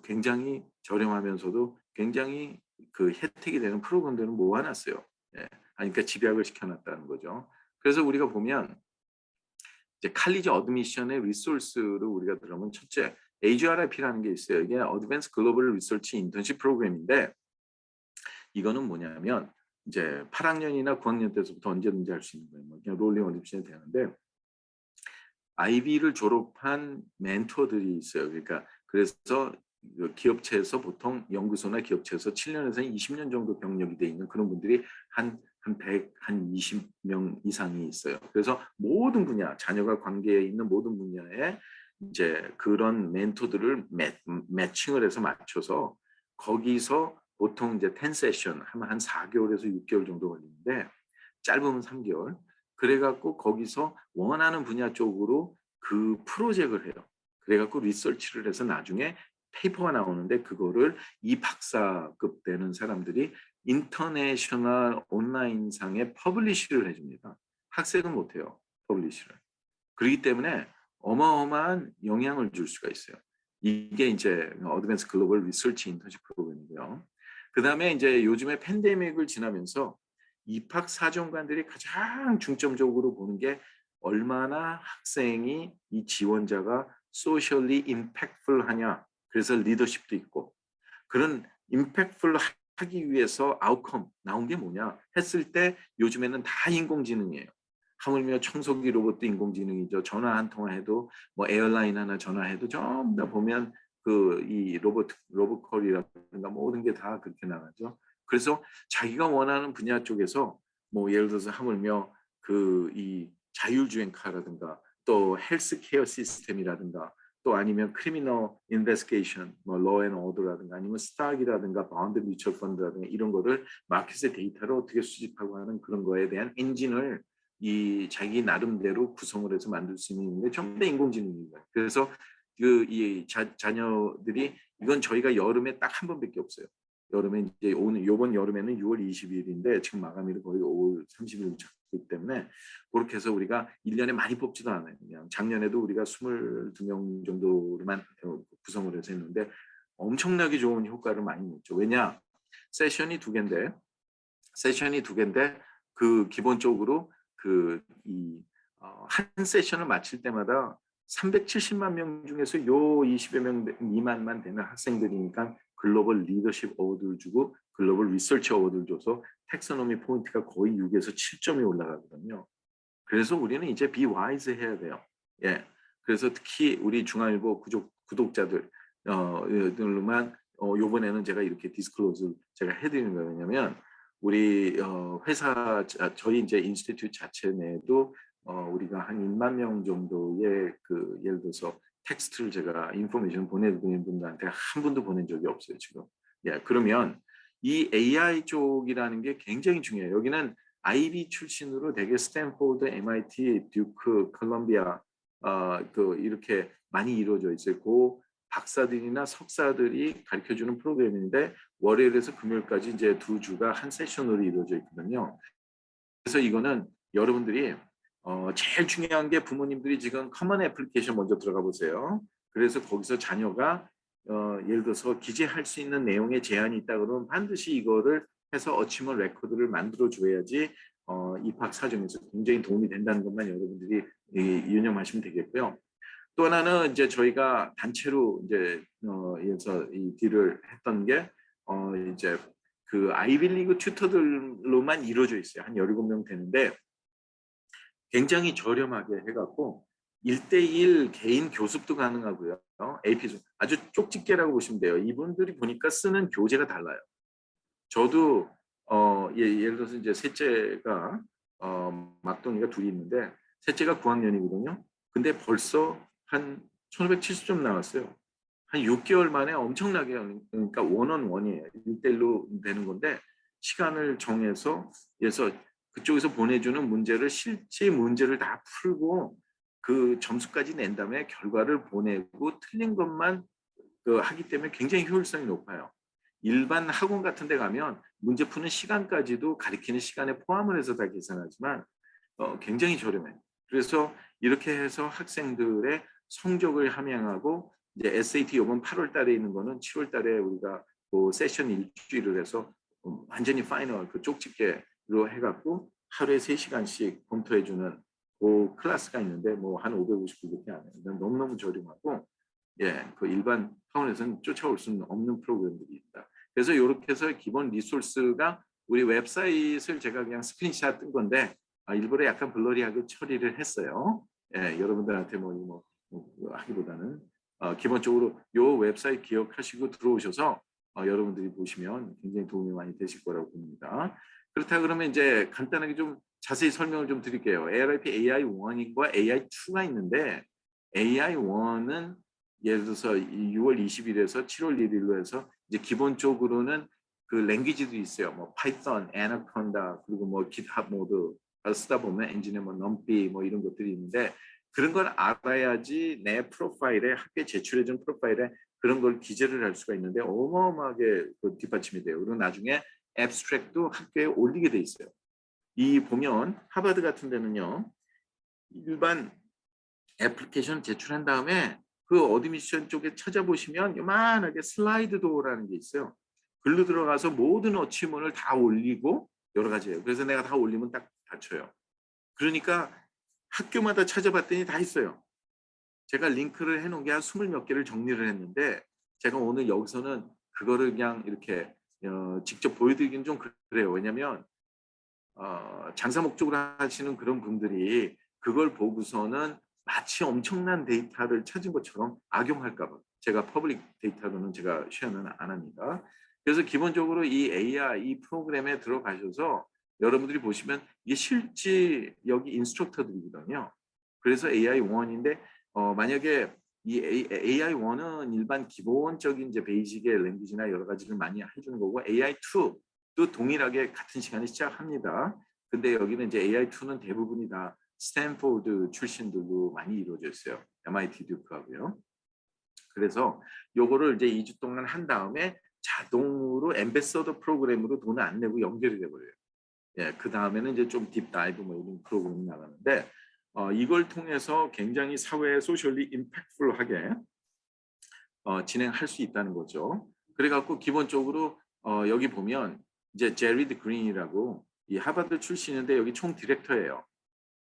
굉장히 저렴하면서도 굉장히 그 혜택이 되는 프로그램들을 모아놨어요. 그러니까 집약을 시켜놨다는 거죠. 그래서 우리가 보면 이제 칼리지 어드미션의 리소스로 우리가 들어오면 첫째, AGRIP라는 게 있어요. 이게 어드밴스 글로벌 리서치 인턴십 프로그램인데 이거는 뭐냐면 이제 8학년이나 9학년 때부터 언제든지 할 수 있는 거예요. 그냥 롤링 어드미션이 되는데 IB를 졸업한 멘토들이 있어요. 그러니까 그래서 기업체에서 보통 연구소나 기업체에서 7년에서 20년 정도 경력이 돼 있는 그런 분들이 한 100, 한 20명 이상이 있어요. 그래서 모든 분야, 자녀가 관계에 있는 모든 분야에 이제 그런 멘토들을 매칭을 해서 맞춰서 거기서 보통 이제 10 세션 하면 한 4개월에서 6개월 정도 걸리는데 짧으면 3개월. 그래갖고 거기서 원하는 분야 쪽으로 그 프로젝트를 해요. 그래갖고 리서치를 해서 나중에 페이퍼가 나오는데 그거를 이 박사급 되는 사람들이 인터내셔널 온라인상에 퍼블리시를 해줍니다. 학생은 못해요. 퍼블리시를. 그렇기 때문에 어마어마한 영향을 줄 수가 있어요. 이게 이제 어드밴스 글로벌 리서치 인턴십 프로그램이고요. 그다음에 이제 요즘에 팬데믹을 지나면서 입학 사정관들이 가장 중점적으로 보는 게 얼마나 학생이 이 지원자가 소셜리 임팩트풀하냐. 그래서 리더십도 있고 그런 임팩트풀 하기 위해서 아웃컴 나온 게 뭐냐 했을 때 요즘에는 다 인공지능이에요. 하물며 청소기 로봇도 인공지능이죠. 전화 한 통화해도 뭐 에어라인 하나 전화해도 전부 다 보면 그 이 로봇콜이라든가 모든 게 다 그렇게 나가죠. 그래서 자기가 원하는 분야 쪽에서 뭐 예를 들어서 하물며 그 이 자율주행카라든가 또 헬스케어 시스템이라든가 또 아니면 크리미널 인베스티게이션, 뭐 로우 앤 오더라든가 아니면 스탁이라든가 바운드 뮤추얼 펀드라든가 이런 거를 마켓의 데이터를 어떻게 수집하고 하는 그런 거에 대한 엔진을 이 자기 나름대로 구성을 해서 만들 수 있는 게 전부 다 인공지능입니다. 그래서 그 이 자녀들이 이건 저희가 여름에 딱 한 번밖에 없어요. 여름에 이제 오늘 요번 여름에는 6월 20일인데 지금 마감일은 거의 5월 30일 잡기 때문에 그렇게 해서 우리가 1년에 많이 뽑지도 않아요. 그냥 작년에도 우리가 22명 정도로만 구성을 해서 했는데 엄청나게 좋은 효과를 많이 냈죠. 왜냐? 세션이 두 개인데 그 기본적으로 그 한 세션을 마칠 때마다 370만 명 중에서 요 20여 명 미만만 되는 학생들이니까 글로벌 리더십 어워드를 주고 글로벌 리서치 어워드를 줘서 텍소노미 포인트가 거의 6에서 7점이 올라가거든요. 그래서 우리는 이제 be wise 해야 돼요. 예. 그래서 특히 우리 중앙일보 구독자들 들로만 요번에는 제가 이렇게 디스클로즈를 제가 해드리는 거예요. 왜냐면 우리 회사 저희 이제 인스티튜트 자체 내에도 우리가 한 1만 명 정도의 그 예를 들어서 텍스트를 제가 인포메이션 보내드리는 분들한테 한 분도 보낸 적이 없어요 지금. 예, 그러면 이 AI 쪽이라는 게 굉장히 중요해요. 여기는 IB 출신으로 되게 스탠포드, MIT, 듀크, 콜롬비아 그 이렇게 많이 이루어져 있어요. 그 박사들이나 석사들이 가르쳐주는 프로그램인데 월요일에서 금요일까지 이제 2주가 한 세션으로 이루어져 있거든요. 그래서 이거는 여러분들이 제일 중요한 게 부모님들이 지금 커먼 애플리케이션 먼저 들어가 보세요. 그래서 거기서 자녀가 예를 들어서 기재할 수 있는 내용에 제한이 있다 그러면 반드시 이거를 해서 어치먼 레코드를 만들어 줘야지 입학 사정에서 굉장히 도움이 된다는 것만 여러분들이 유념하시면 되겠고요. 또 하나는 이제 저희가 단체로 이제 에서 이 딜을 했던 게 이제 그 아이빌리그 튜터들로만 이루어져 있어요. 한 17명 되는데 굉장히 저렴하게 해갖고 1대1 개인 교습도 가능하고요. AP 아주 쪽집게라고 보시면 돼요. 이분들이 보니까 쓰는 교재가 달라요. 저도 예를 들어서 이제 셋째가 막둥이가 둘이 있는데 셋째가 9학년이거든요. 근데 벌써 한 1570점 나왔어요. 한 6개월 만에 엄청나게 그러니까 원원원이에요. 1대1로 되는 건데 시간을 정해서 그래서 그쪽에서 보내주는 문제를 실제 문제를 다 풀고 그 점수까지 낸 다음에 결과를 보내고 틀린 것만 하기 때문에 굉장히 효율성이 높아요. 일반 학원 같은 데 가면 문제 푸는 시간까지도 가리키는 시간에 포함을 해서 다 계산하지만 굉장히 저렴해요. 그래서 이렇게 해서 학생들의 성적을 함양하고 이제 SAT 요번 8월 달에 있는 거는 7월 달에 우리가 그 세션 일주일을 해서 완전히 파이널 그 쪽집게로 해갖고 하루에 3시간씩 검토해주는 그 클래스가 있는데 뭐 한 550불밖에 안 해요. 너무너무 저렴하고 예, 그 일반 학원에서는 쫓아올 수는 없는 프로그램들이 있다. 그래서 이렇게 해서 기본 리소스가 우리 웹사이트를 제가 그냥 스크린샷 뜬 건데 일부러 약간 블러리하게 처리를 했어요. 예, 여러분들한테 뭐 하기보다는 기본적으로 이 웹사이트 기억하시고 들어오셔서 여러분들이 보시면 굉장히 도움이 많이 되실 거라고 봅니다. 그렇다 그러면 이제 간단하게 좀 자세히 설명을 좀 드릴게요. ARIP AI1과 AI2가 있는데 AI1은 예를 들어서 6월 20일에서 7월 1일로 해서 이제 기본적으로는 그 랭귀지도 있어요. 뭐 파이썬, 애나콘다 그리고 뭐 GitHub 모드 쓰다 보면 엔진에 뭐 넘비 뭐 이런 것들이 있는데 그런 걸 알아야지 내 프로파일에 학교에 제출해준 프로파일에 그런 걸 기재를 할 수가 있는데 어마어마하게 그 뒷받침이 돼요. 그리고 나중에 앱스트랙도 학교에 올리게 돼 있어요. 이 보면 하버드 같은 데는요. 일반 애플리케이션 제출한 다음에 그 어드미션 쪽에 찾아보시면 요만하게 슬라이드 도어라는 게 있어요. 글로 들어가서 모든 어치먼을 다 올리고 여러 가지예요. 그래서 내가 다 올리면 딱 닫혀요. 그러니까 학교마다 찾아봤더니 다 있어요. 제가 링크를 해놓은 게 한 20몇 개를 정리를 했는데 제가 오늘 여기서는 그거를 그냥 이렇게 직접 보여드리긴 좀 그래요. 왜냐면 장사 목적으로 하시는 그런 분들이 그걸 보고서는 마치 엄청난 데이터를 찾은 것처럼 악용할까 봐 제가 퍼블릭 데이터로는 제가 쉐어는 안 합니다. 그래서 기본적으로 이 AI 이 프로그램에 들어가셔서 여러분들이 보시면 이게 실제 여기 인스트럭터들이거든요. 그래서 AI1인데 만약에 이 AI1은 일반 기본적인 이제 베이직의 랭귀지나 여러 가지를 많이 해주는 거고 AI2도 동일하게 같은 시간에 시작합니다. 근데 여기는 이제 AI2는 대부분이 다 스탠포드 출신들로 많이 이루어져 있어요. MIT 듀크하고요. 그래서 요거를 이제 2주 동안 한 다음에 자동으로 엠베서더 프로그램으로 돈을 안 내고 연결이 돼버려요. 예, 그 다음에는 이제 좀 딥다이브 뭐 이런 프로그램이 나가는데 이걸 통해서 굉장히 사회에 소셜리 임팩트풀하게 진행할 수 있다는 거죠. 그래갖고 기본적으로 여기 보면 이제 제리드 그린이라고 이 하버드 출신인데 여기 총 디렉터예요.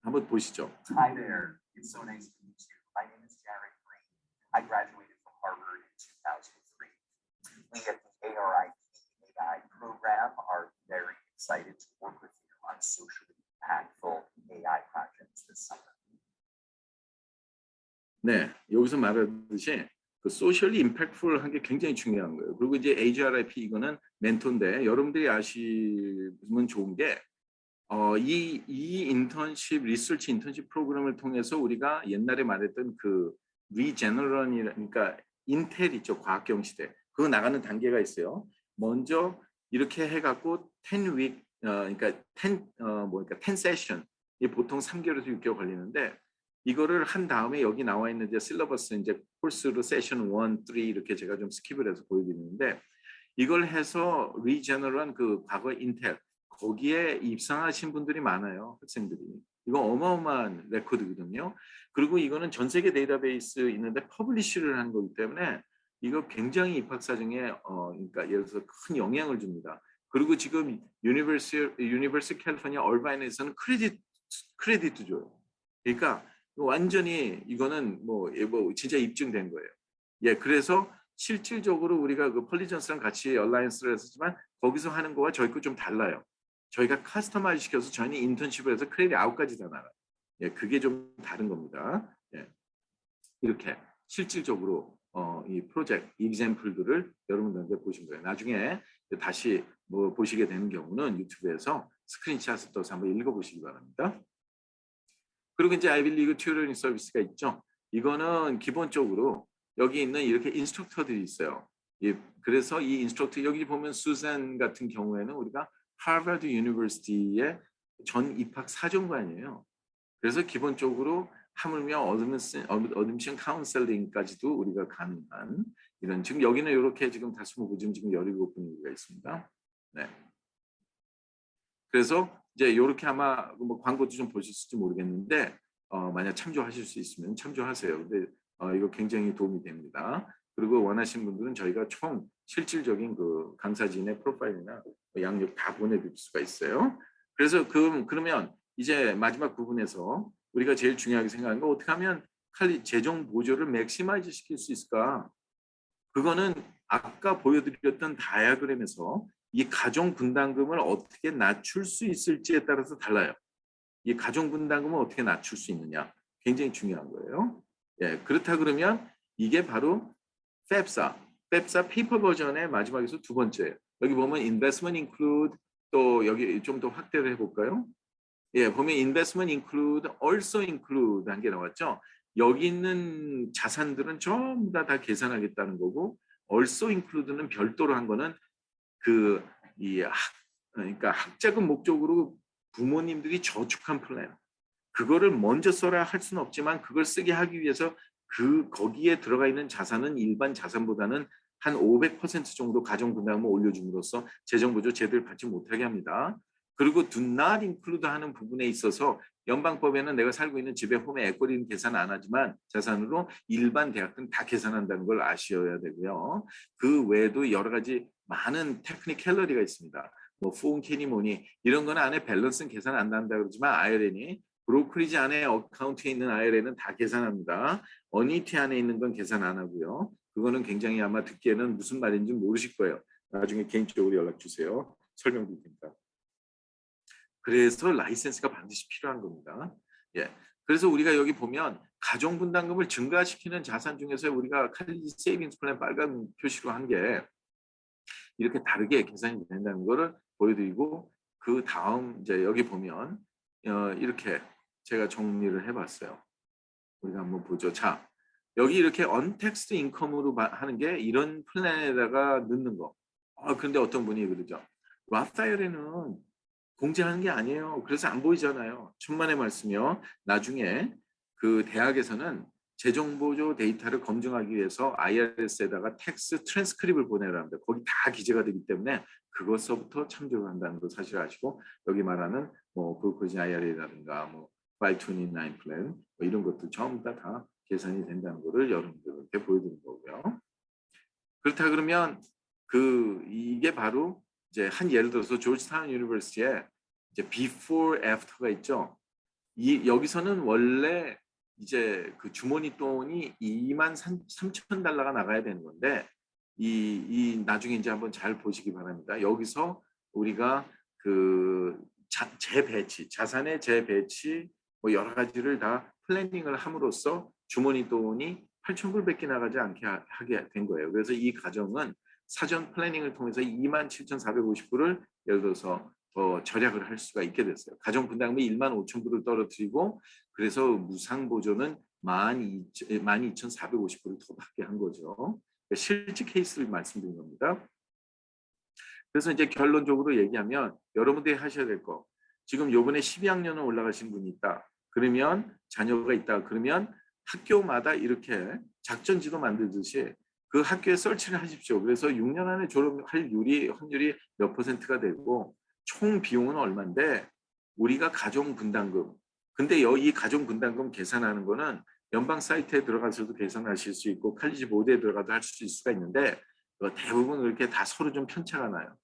한번 보시죠. Hi there. It's so nice to meet you. My name is Jared Green. I graduated from Harvard in 2003. We at the ARIP AI program are very excited to work with you on socially impactful AI projects this summer. 네, 여기서 말하듯이 그 소셜리 임팩트풀한 게 굉장히 중요한 거예요. 그리고 이제 AGRIP 이거는 멘토인데 여러분들이 아시면 좋은 게 이 인턴십 리서치 인턴십 프로그램을 통해서 우리가 옛날에 말했던 그 리제너런이니까 인텔 있죠. 과학경 시대. 그거 나가는 단계가 있어요. 먼저 이렇게 해갖고 10week 그러니까 10 세션 이 보통 3개월에서 6개월 걸리는데 이거를 한 다음에 여기 나와 있는 이제 실러버스 이제 코스로 세션 1, 3 이렇게 제가 좀 스킵을 해서 보여드리는데 이걸 해서 리제너런 그 과거 인텔 거기에 입상하신 분들이 많아요. 학생들이. 이거 어마어마한 레코드거든요. 그리고 이거는 전 세계 데이터베이스 있는데 퍼블리시를 한 거기 때문에 이거 굉장히 입학사정에 그러니까 예를 들어서 큰 영향을 줍니다. 그리고 지금 유니버시티 캘리포니아 얼바인에서는 크레딧도 줘요. 그러니까 완전히 이거는 뭐 진짜 입증된 거예요. 예, 그래서 실질적으로 우리가 그 폴리전스랑 같이 얼라이언스를 했었지만 거기서 하는 거와 저희 거 좀 달라요. 저희가 커스터마이즈 시켜서 저희는 인턴십을 해서 크레딧 아웃까지 다 나가요. 예, 그게 좀 다른 겁니다. 예, 이렇게 실질적으로 이 프로젝트 example들을 여러분들한테 보신 거예요. 나중에 다시 뭐 보시게 되는 경우는 유튜브에서 스크린샷을 떠서 한번 읽어보시기 바랍니다. 그리고 이제 아이빌리그 튜터링 서비스가 있죠. 이거는 기본적으로 여기 있는 이렇게 인스트럭터들이 있어요. 예, 그래서 이 인스트럭터 여기 보면 수잔 같은 경우에는 우리가 하버드 유니버시티의 전 입학 사정관이에요. 그래서 기본적으로 하물며 어드미션 카운셀링까지도 우리가 가능한 이런 지금 여기는 이렇게 지금 다 20분 지금 17분위기가 있습니다. 네. 그래서 이제 이렇게 아마 뭐 광고도 좀 보셨을지 모르겠는데 만약 참조하실 수 있으면 참조하세요. 근데 이거 굉장히 도움이 됩니다. 그리고 원하시는 분들은 저희가 총 실질적인 그 강사진의 프로파일이나 양력 다 보내드릴 수가 있어요. 그래서 그러면 이제 마지막 부분에서 우리가 제일 중요하게 생각하는 거 어떻게 하면 재정 보조를 맥시마이즈 시킬 수 있을까? 그거는 아까 보여드렸던 다이어그램에서 이 가정 분담금을 어떻게 낮출 수 있을지에 따라서 달라요. 이 가정 분담금을 어떻게 낮출 수 있느냐 굉장히 중요한 거예요. 예, 그렇다 그러면 이게 바로 FAFSA 페이퍼 버전의 마지막에서 두 번째예요. 여기 보면 investment include 또 여기 좀 더 확대를 해볼까요? 예, 보면 investment include, also include 한 게 나왔죠. 여기 있는 자산들은 전부 다 계산하겠다는 거고 also include는 별도로 한 거는 그러니까 학자금 목적으로 부모님들이 저축한 플랜 그거를 먼저 써라 할 수는 없지만 그걸 쓰게 하기 위해서 거기에 들어가 있는 자산은 일반 자산보다는 한 500% 정도 가정 분담금을 올려줌으로써 재정보조 제도를 받지 못하게 합니다. 그리고 do not include 하는 부분에 있어서 연방법에는 내가 살고 있는 집의 홈의 에쿼리는 계산 안 하지만 자산으로 일반 대학들은 다 계산한다는 걸 아셔야 되고요. 그 외에도 여러 가지 많은 테크니컬리티가 있습니다. 뭐 401k니 뭐니 이런 거는 안에 밸런스는 계산 안 한다 그러지만 IRA니 브로커리지 안에 어카운트에 있는 IRA는 다 계산합니다. 어니티 안에 있는 건 계산 안 하고요. 그거는 굉장히 아마 듣기에는 무슨 말인지 모르실 거예요. 나중에 개인적으로 연락 주세요. 설명드릴 테니까. 그래서 라이센스가 반드시 필요한 겁니다. 예. 그래서 우리가 여기 보면 가정 분담금을 증가시키는 자산 중에서 우리가 칼리지 세이빙스 플랜 빨간 표시로 한 게 이렇게 다르게 계산이 된다는 것을 보여드리고 그 다음 이제 여기 보면 이렇게 제가 정리를 해봤어요. 우리가 한번 보죠. 자, 여기 이렇게 언택스트 인컴으로 하는 게 이런 플랜에다가 넣는 거. 근데 어떤 분이 그러죠. 라파엘에는 공제하는 게 아니에요. 그래서 안 보이잖아요. 천만의 말씀이요. 나중에 그 대학에서는 재정보조 데이터를 검증하기 위해서 IRS에다가 텍스 트랜스크립을 보내라 합니다. 거기 다 기재가 되기 때문에 그것서부터 참조를 한다는 거 사실 아시고 여기 말하는 뭐 브로커리지 IRA라든가 뭐 529 플랜 뭐 이런 것들 전부 다 계산이 된다는 거를 여러분들께 보여드린 거고요. 그렇다 그러면 이게 바로 이제 예를 들어서 조지타운 유니버시티에 이제 before after가 있죠. 여기서는 원래 이제 그 주머니 돈이 23,000달러가 나가야 되는 건데 나중에 이제 한번 잘 보시기 바랍니다. 여기서 우리가 재배치, 자산의 재배치 뭐 여러 가지를 다 플래닝을 함으로써 주머니 돈이 8,000불밖에 나가지 않게 하게 된 거예요. 그래서 이 가정은 사전 플래닝을 통해서 27,450불을 예를 들어서 절약을 할 수가 있게 됐어요. 가정 분담금이 15,000불을 떨어뜨리고 그래서 무상보조는 12,450불을 더 받게 한 거죠. 실제 케이스를 말씀드린 겁니다. 그래서 이제 결론적으로 얘기하면 여러분들이 하셔야 될 거. 지금 요번에 12학년을 올라가신 분이 있다. 그러면 자녀가 있다. 그러면 학교마다 이렇게 작전지도 만들듯이 그 학교에 설치를 하십시오. 그래서 6년 안에 졸업할 확률이 몇 %가 되고 총 비용은 얼마인데 우리가 가정 분담금. 근데 이 가정 분담금 계산하는 거는 연방 사이트에 들어가서도 계산하실 수 있고 칼리지 보드에 들어가도 할 수 있을 수가 있는데 대부분 그렇게 다 서로 좀 편차가 나요.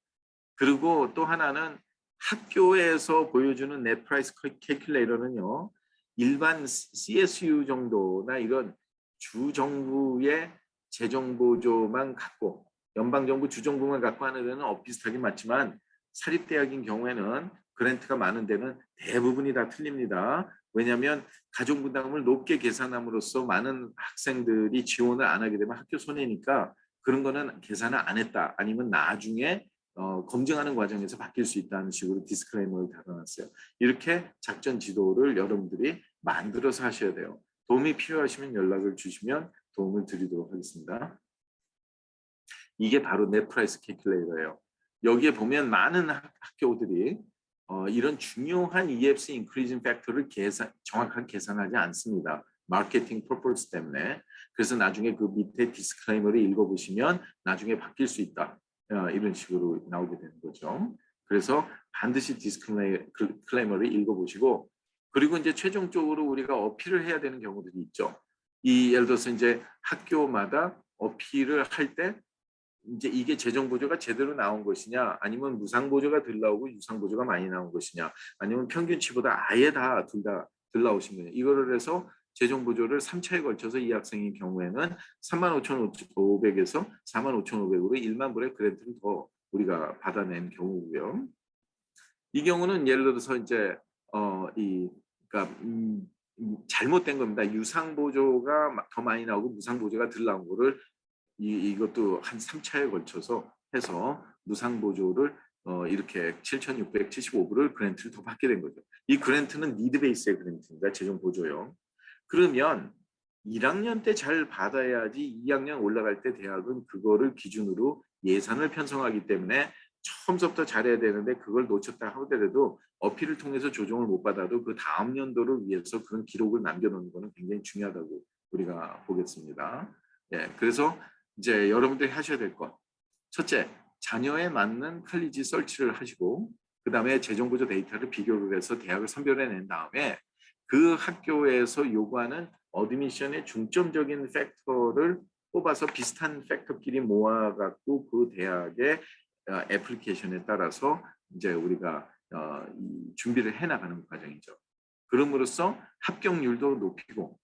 그리고 또 하나는 학교에서 보여주는 넷 프라이스 캘큘레이터는요. 일반 CSU 정도나 이런 주정부의 재정보조만 갖고 연방정부 주정부만 갖고 하는 데는 비슷하긴 맞지만 사립대학인 경우에는 그랜트가 많은 데는 대부분이 다 틀립니다. 왜냐하면 가정분담금을 높게 계산함으로써 많은 학생들이 지원을 안 하게 되면 학교 손해니까 그런 거는 계산을 안 했다. 아니면 나중에 검증하는 과정에서 바뀔 수 있다는 식으로 디스클레이머를 달아놨어요. 이렇게 작전 지도를 여러분들이 만들어서 하셔야 돼요. 도움이 필요하시면 연락을 주시면 도움을 드리도록 하겠습니다. 이게 바로 넷 프라이스 캘큘레이터예요. 여기에 보면 많은 학교들이 이런 중요한 EFC 인크리징 팩터를 정확하게 계산하지 않습니다. 마케팅 퍼포스 때문에. 그래서 나중에 그 밑에 디스클레이머를 읽어보시면 나중에 바뀔 수 있다. 이런 식으로 나오게 되는 거죠. 그래서 반드시 디스클레이머를 읽어보시고 그리고 이제 최종적으로 우리가 어필을 해야 되는 경우들이 있죠. 예를 들어서 이제 학교마다 어필을 할 때 이제 이게 재정보조가 제대로 나온 것이냐 아니면 무상보조가 덜 나오고 유상보조가 많이 나온 것이냐 아니면 평균치보다 아예 다 둘 다 덜 나오신 거냐 이거를 해서 재정보조를 3차에 걸쳐서 이 학생의 경우에는 35,500에서 45,500으로 1만 불의 그랜트를 더 우리가 받아낸 경우고요. 이 경우는 예를 들어서 이제 그러니까 잘못된 겁니다. 유상보조가 더 많이 나오고 무상보조가 덜 나온 거를 이것도 한 3차에 걸쳐서 해서 무상보조를 이렇게 7,675불을 그랜트를 더 받게 된 거죠. 이 그랜트는 니드 베이스의 그랜트입니다. 재정보조요. 그러면 1학년 때 잘 받아야지 2학년 올라갈 때 대학은 그거를 기준으로 예산을 편성하기 때문에 처음부터 잘해야 되는데 그걸 놓쳤다 하더라도 어필을 통해서 조정을 못 받아도 그 다음 연도를 위해서 그런 기록을 남겨놓는 것은 굉장히 중요하다고 우리가 보겠습니다. 예, 그래서 이제 여러분들이 하셔야 될 것. 첫째, 자녀에 맞는 칼리지 설치를 하시고 그다음에 재정보조 데이터를 비교를 해서 대학을 선별해낸 다음에 그 학교에서 요구하는 어드미션의 중점적인 팩터를 뽑아서 비슷한 팩터끼리 모아갖고 그 대학의 애플리케이션에 따라서 이제 우리가 이 준비를 해나가는 과정이죠. 그럼으로써 합격률도 높이고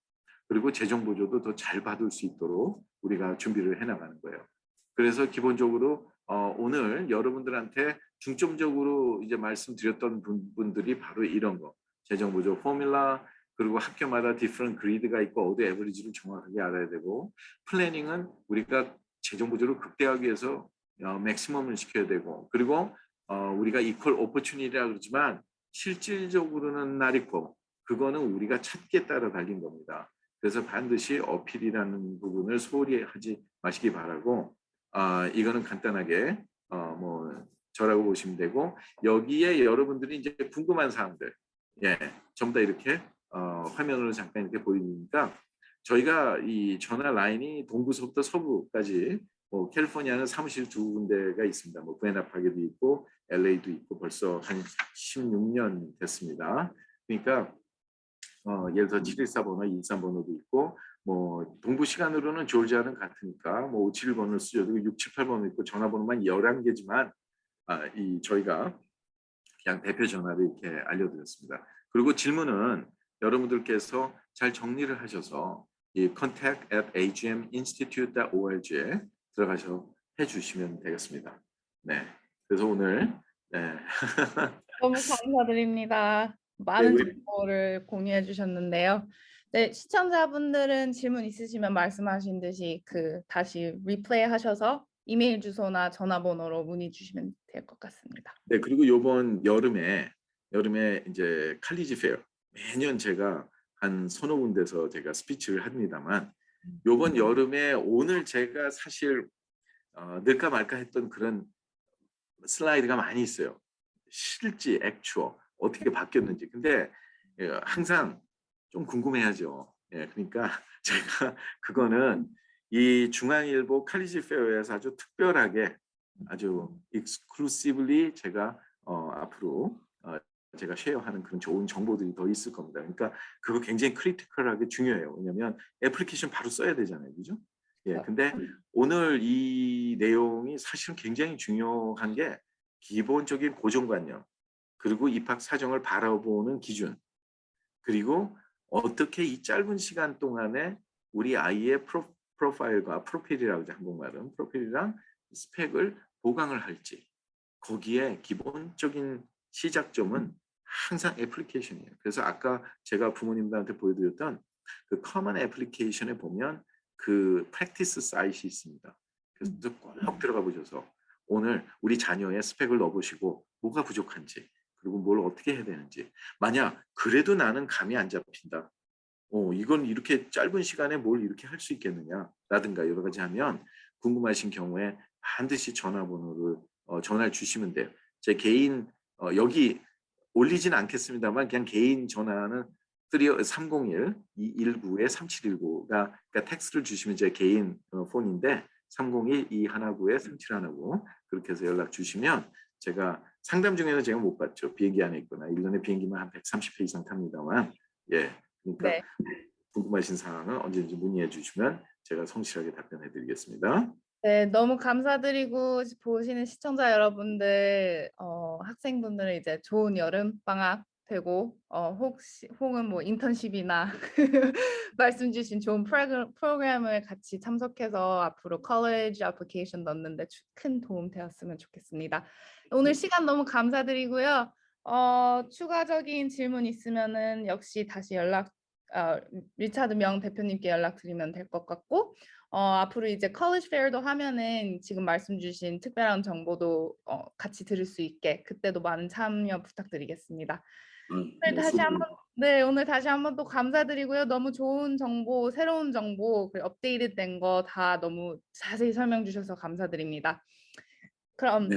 그리고 재정 보조도 더 잘 받을 수 있도록 우리가 준비를 해나가는 거예요. 그래서 기본적으로 오늘 여러분들한테 중점적으로 이제 말씀드렸던 분들이 바로 이런 거. 재정 보조 포뮬라 그리고 학교마다 디퍼런트 그리드가 있고 어드 에버리지를 정확하게 알아야 되고 플래닝은 우리가 재정 보조를 극대화하기 위해서 맥시멈을 시켜야 되고 그리고 우리가 이퀄 오퍼튜니티라고 그러지만 실질적으로는 날 있고 그거는 우리가 찾기에 따라 달린 겁니다. 그래서 반드시 어필이라는 부분을 소홀히 하지 마시기 바라고 이거는 간단하게 뭐 저라고 보시면 되고 여기에 여러분들이 이제 궁금한 사항들 예, 전부 다 이렇게 화면으로 잠깐 이렇게 보이니까 저희가 이 전화 라인이 동부서부터 서부까지 뭐 캘리포니아는 사무실 2군데가 있습니다. 뭐 부에나파게도 있고 LA도 있고 벌써 한 16년 됐습니다. 그러니까 예를 들어 714번호, 213번호도 있고 뭐 동부 시간으로는 조지아는 같으니까 뭐 571번을 쓰셔도 678번호 있고 전화번호만 11개지만 이 저희가 그냥 대표 전화를 이렇게 알려드렸습니다. 그리고 질문은 여러분들께서 잘 정리를 하셔서 이 contact@agminstitute.org에 들어가서 해주시면 되겠습니다. 네, 그래서 오늘 네. 너무 감사드립니다. 많은 정보를 공유해 주셨는데요. 네, 시청자분들은 질문 있으시면 말씀하신 듯이 다시 리플레이 하셔서 이메일 주소나 전화번호로 문의 주시면 될 것 같습니다. 네, 그리고 이번 여름에 이제 칼리지 페어 매년 제가 한 서너 군데서 제가 스피치를 합니다만 이번 여름에 오늘 제가 사실 넣을까 말까 했던 그런 슬라이드가 많이 있어요. 실제 액추어 어떻게 바뀌었는지. 근데 항상 좀 궁금해하죠. 예, 그러니까 제가 그거는 이 중앙일보 칼리지 페어에서 아주 특별하게 아주 익스클루시브리 제가 앞으로 제가 쉐어하는 그런 좋은 정보들이 더 있을 겁니다. 그러니까 그거 굉장히 크리티컬하게 중요해요. 왜냐하면 애플리케이션 바로 써야 되잖아요, 그죠? 예, 근데 오늘 이 내용이 사실은 굉장히 중요한 게 기본적인 고정관념 그리고 입학 사정을 바라보는 기준 그리고 어떻게 이 짧은 시간 동안에 우리 아이의 프로파일과 프로필이라고 하죠. 한국말은 프로필이랑 스펙을 보강을 할지 거기에 기본적인 시작점은 항상 애플리케이션이에요. 그래서 아까 제가 부모님들한테 보여드렸던 그 커먼 애플리케이션에 보면 그 프랙티스 사이트이 있습니다. 그래서 꼭 들어가 보셔서 오늘 우리 자녀의 스펙을 넣어보시고 뭐가 부족한지 그리고 뭘 어떻게 해야 되는지 만약 그래도 나는 감이 안 잡힌다. 이건 이렇게 짧은 시간에 뭘 이렇게 할 수 있겠느냐 라든가 여러 가지 하면 궁금하신 경우에 반드시 전화번호를 전화를 주시면 돼요. 제 개인 여기 올리진 않겠습니다만 그냥 개인 전화는 301-219-3719가 그러니까 텍스트를 주시면 제 개인 폰인데 301-219-3719 그렇게 해서 연락 주시면 제가 상담 중에는 제가 못 받죠. 비행기 안에 있거나 1년에 비행기만 한 130회 이상 탑니다만 예, 그러니까 네. 궁금하신 사항은 언제든지 문의해 주시면 제가 성실하게 답변해 드리겠습니다. 네, 너무 감사드리고 보시는 시청자 여러분들, 학생분들은 이제 좋은 여름 방학 되고 혹은 뭐 인턴십이나 말씀 주신 좋은 프로그램을 같이 참석해서 앞으로 컬리지 애플리케이션 넣는데 큰 도움 되었으면 좋겠습니다. 오늘 시간 너무 감사드리고요. 추가적인 질문 있으면은 역시 다시 연락 리차드 명 대표님께 연락드리면 될 것 같고 앞으로 이제 컬리지 페어도 하면은 지금 말씀 주신 특별한 정보도 같이 들을 수 있게 그때도 많은 참여 부탁드리겠습니다. 오늘 다시 한번 오늘 다시 한번 또 감사드리고요. 너무 좋은 정보, 새로운 정보, 업데이트된 거 다 너무 자세히 설명 주셔서 감사드립니다. 그럼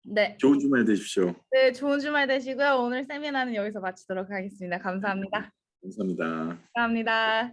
네, 좋은 주말 되십시오. 네, 좋은 주말 되시고요. 오늘 세미나는 여기서 마치도록 하겠습니다. 감사합니다. 감사합니다. 감사합니다.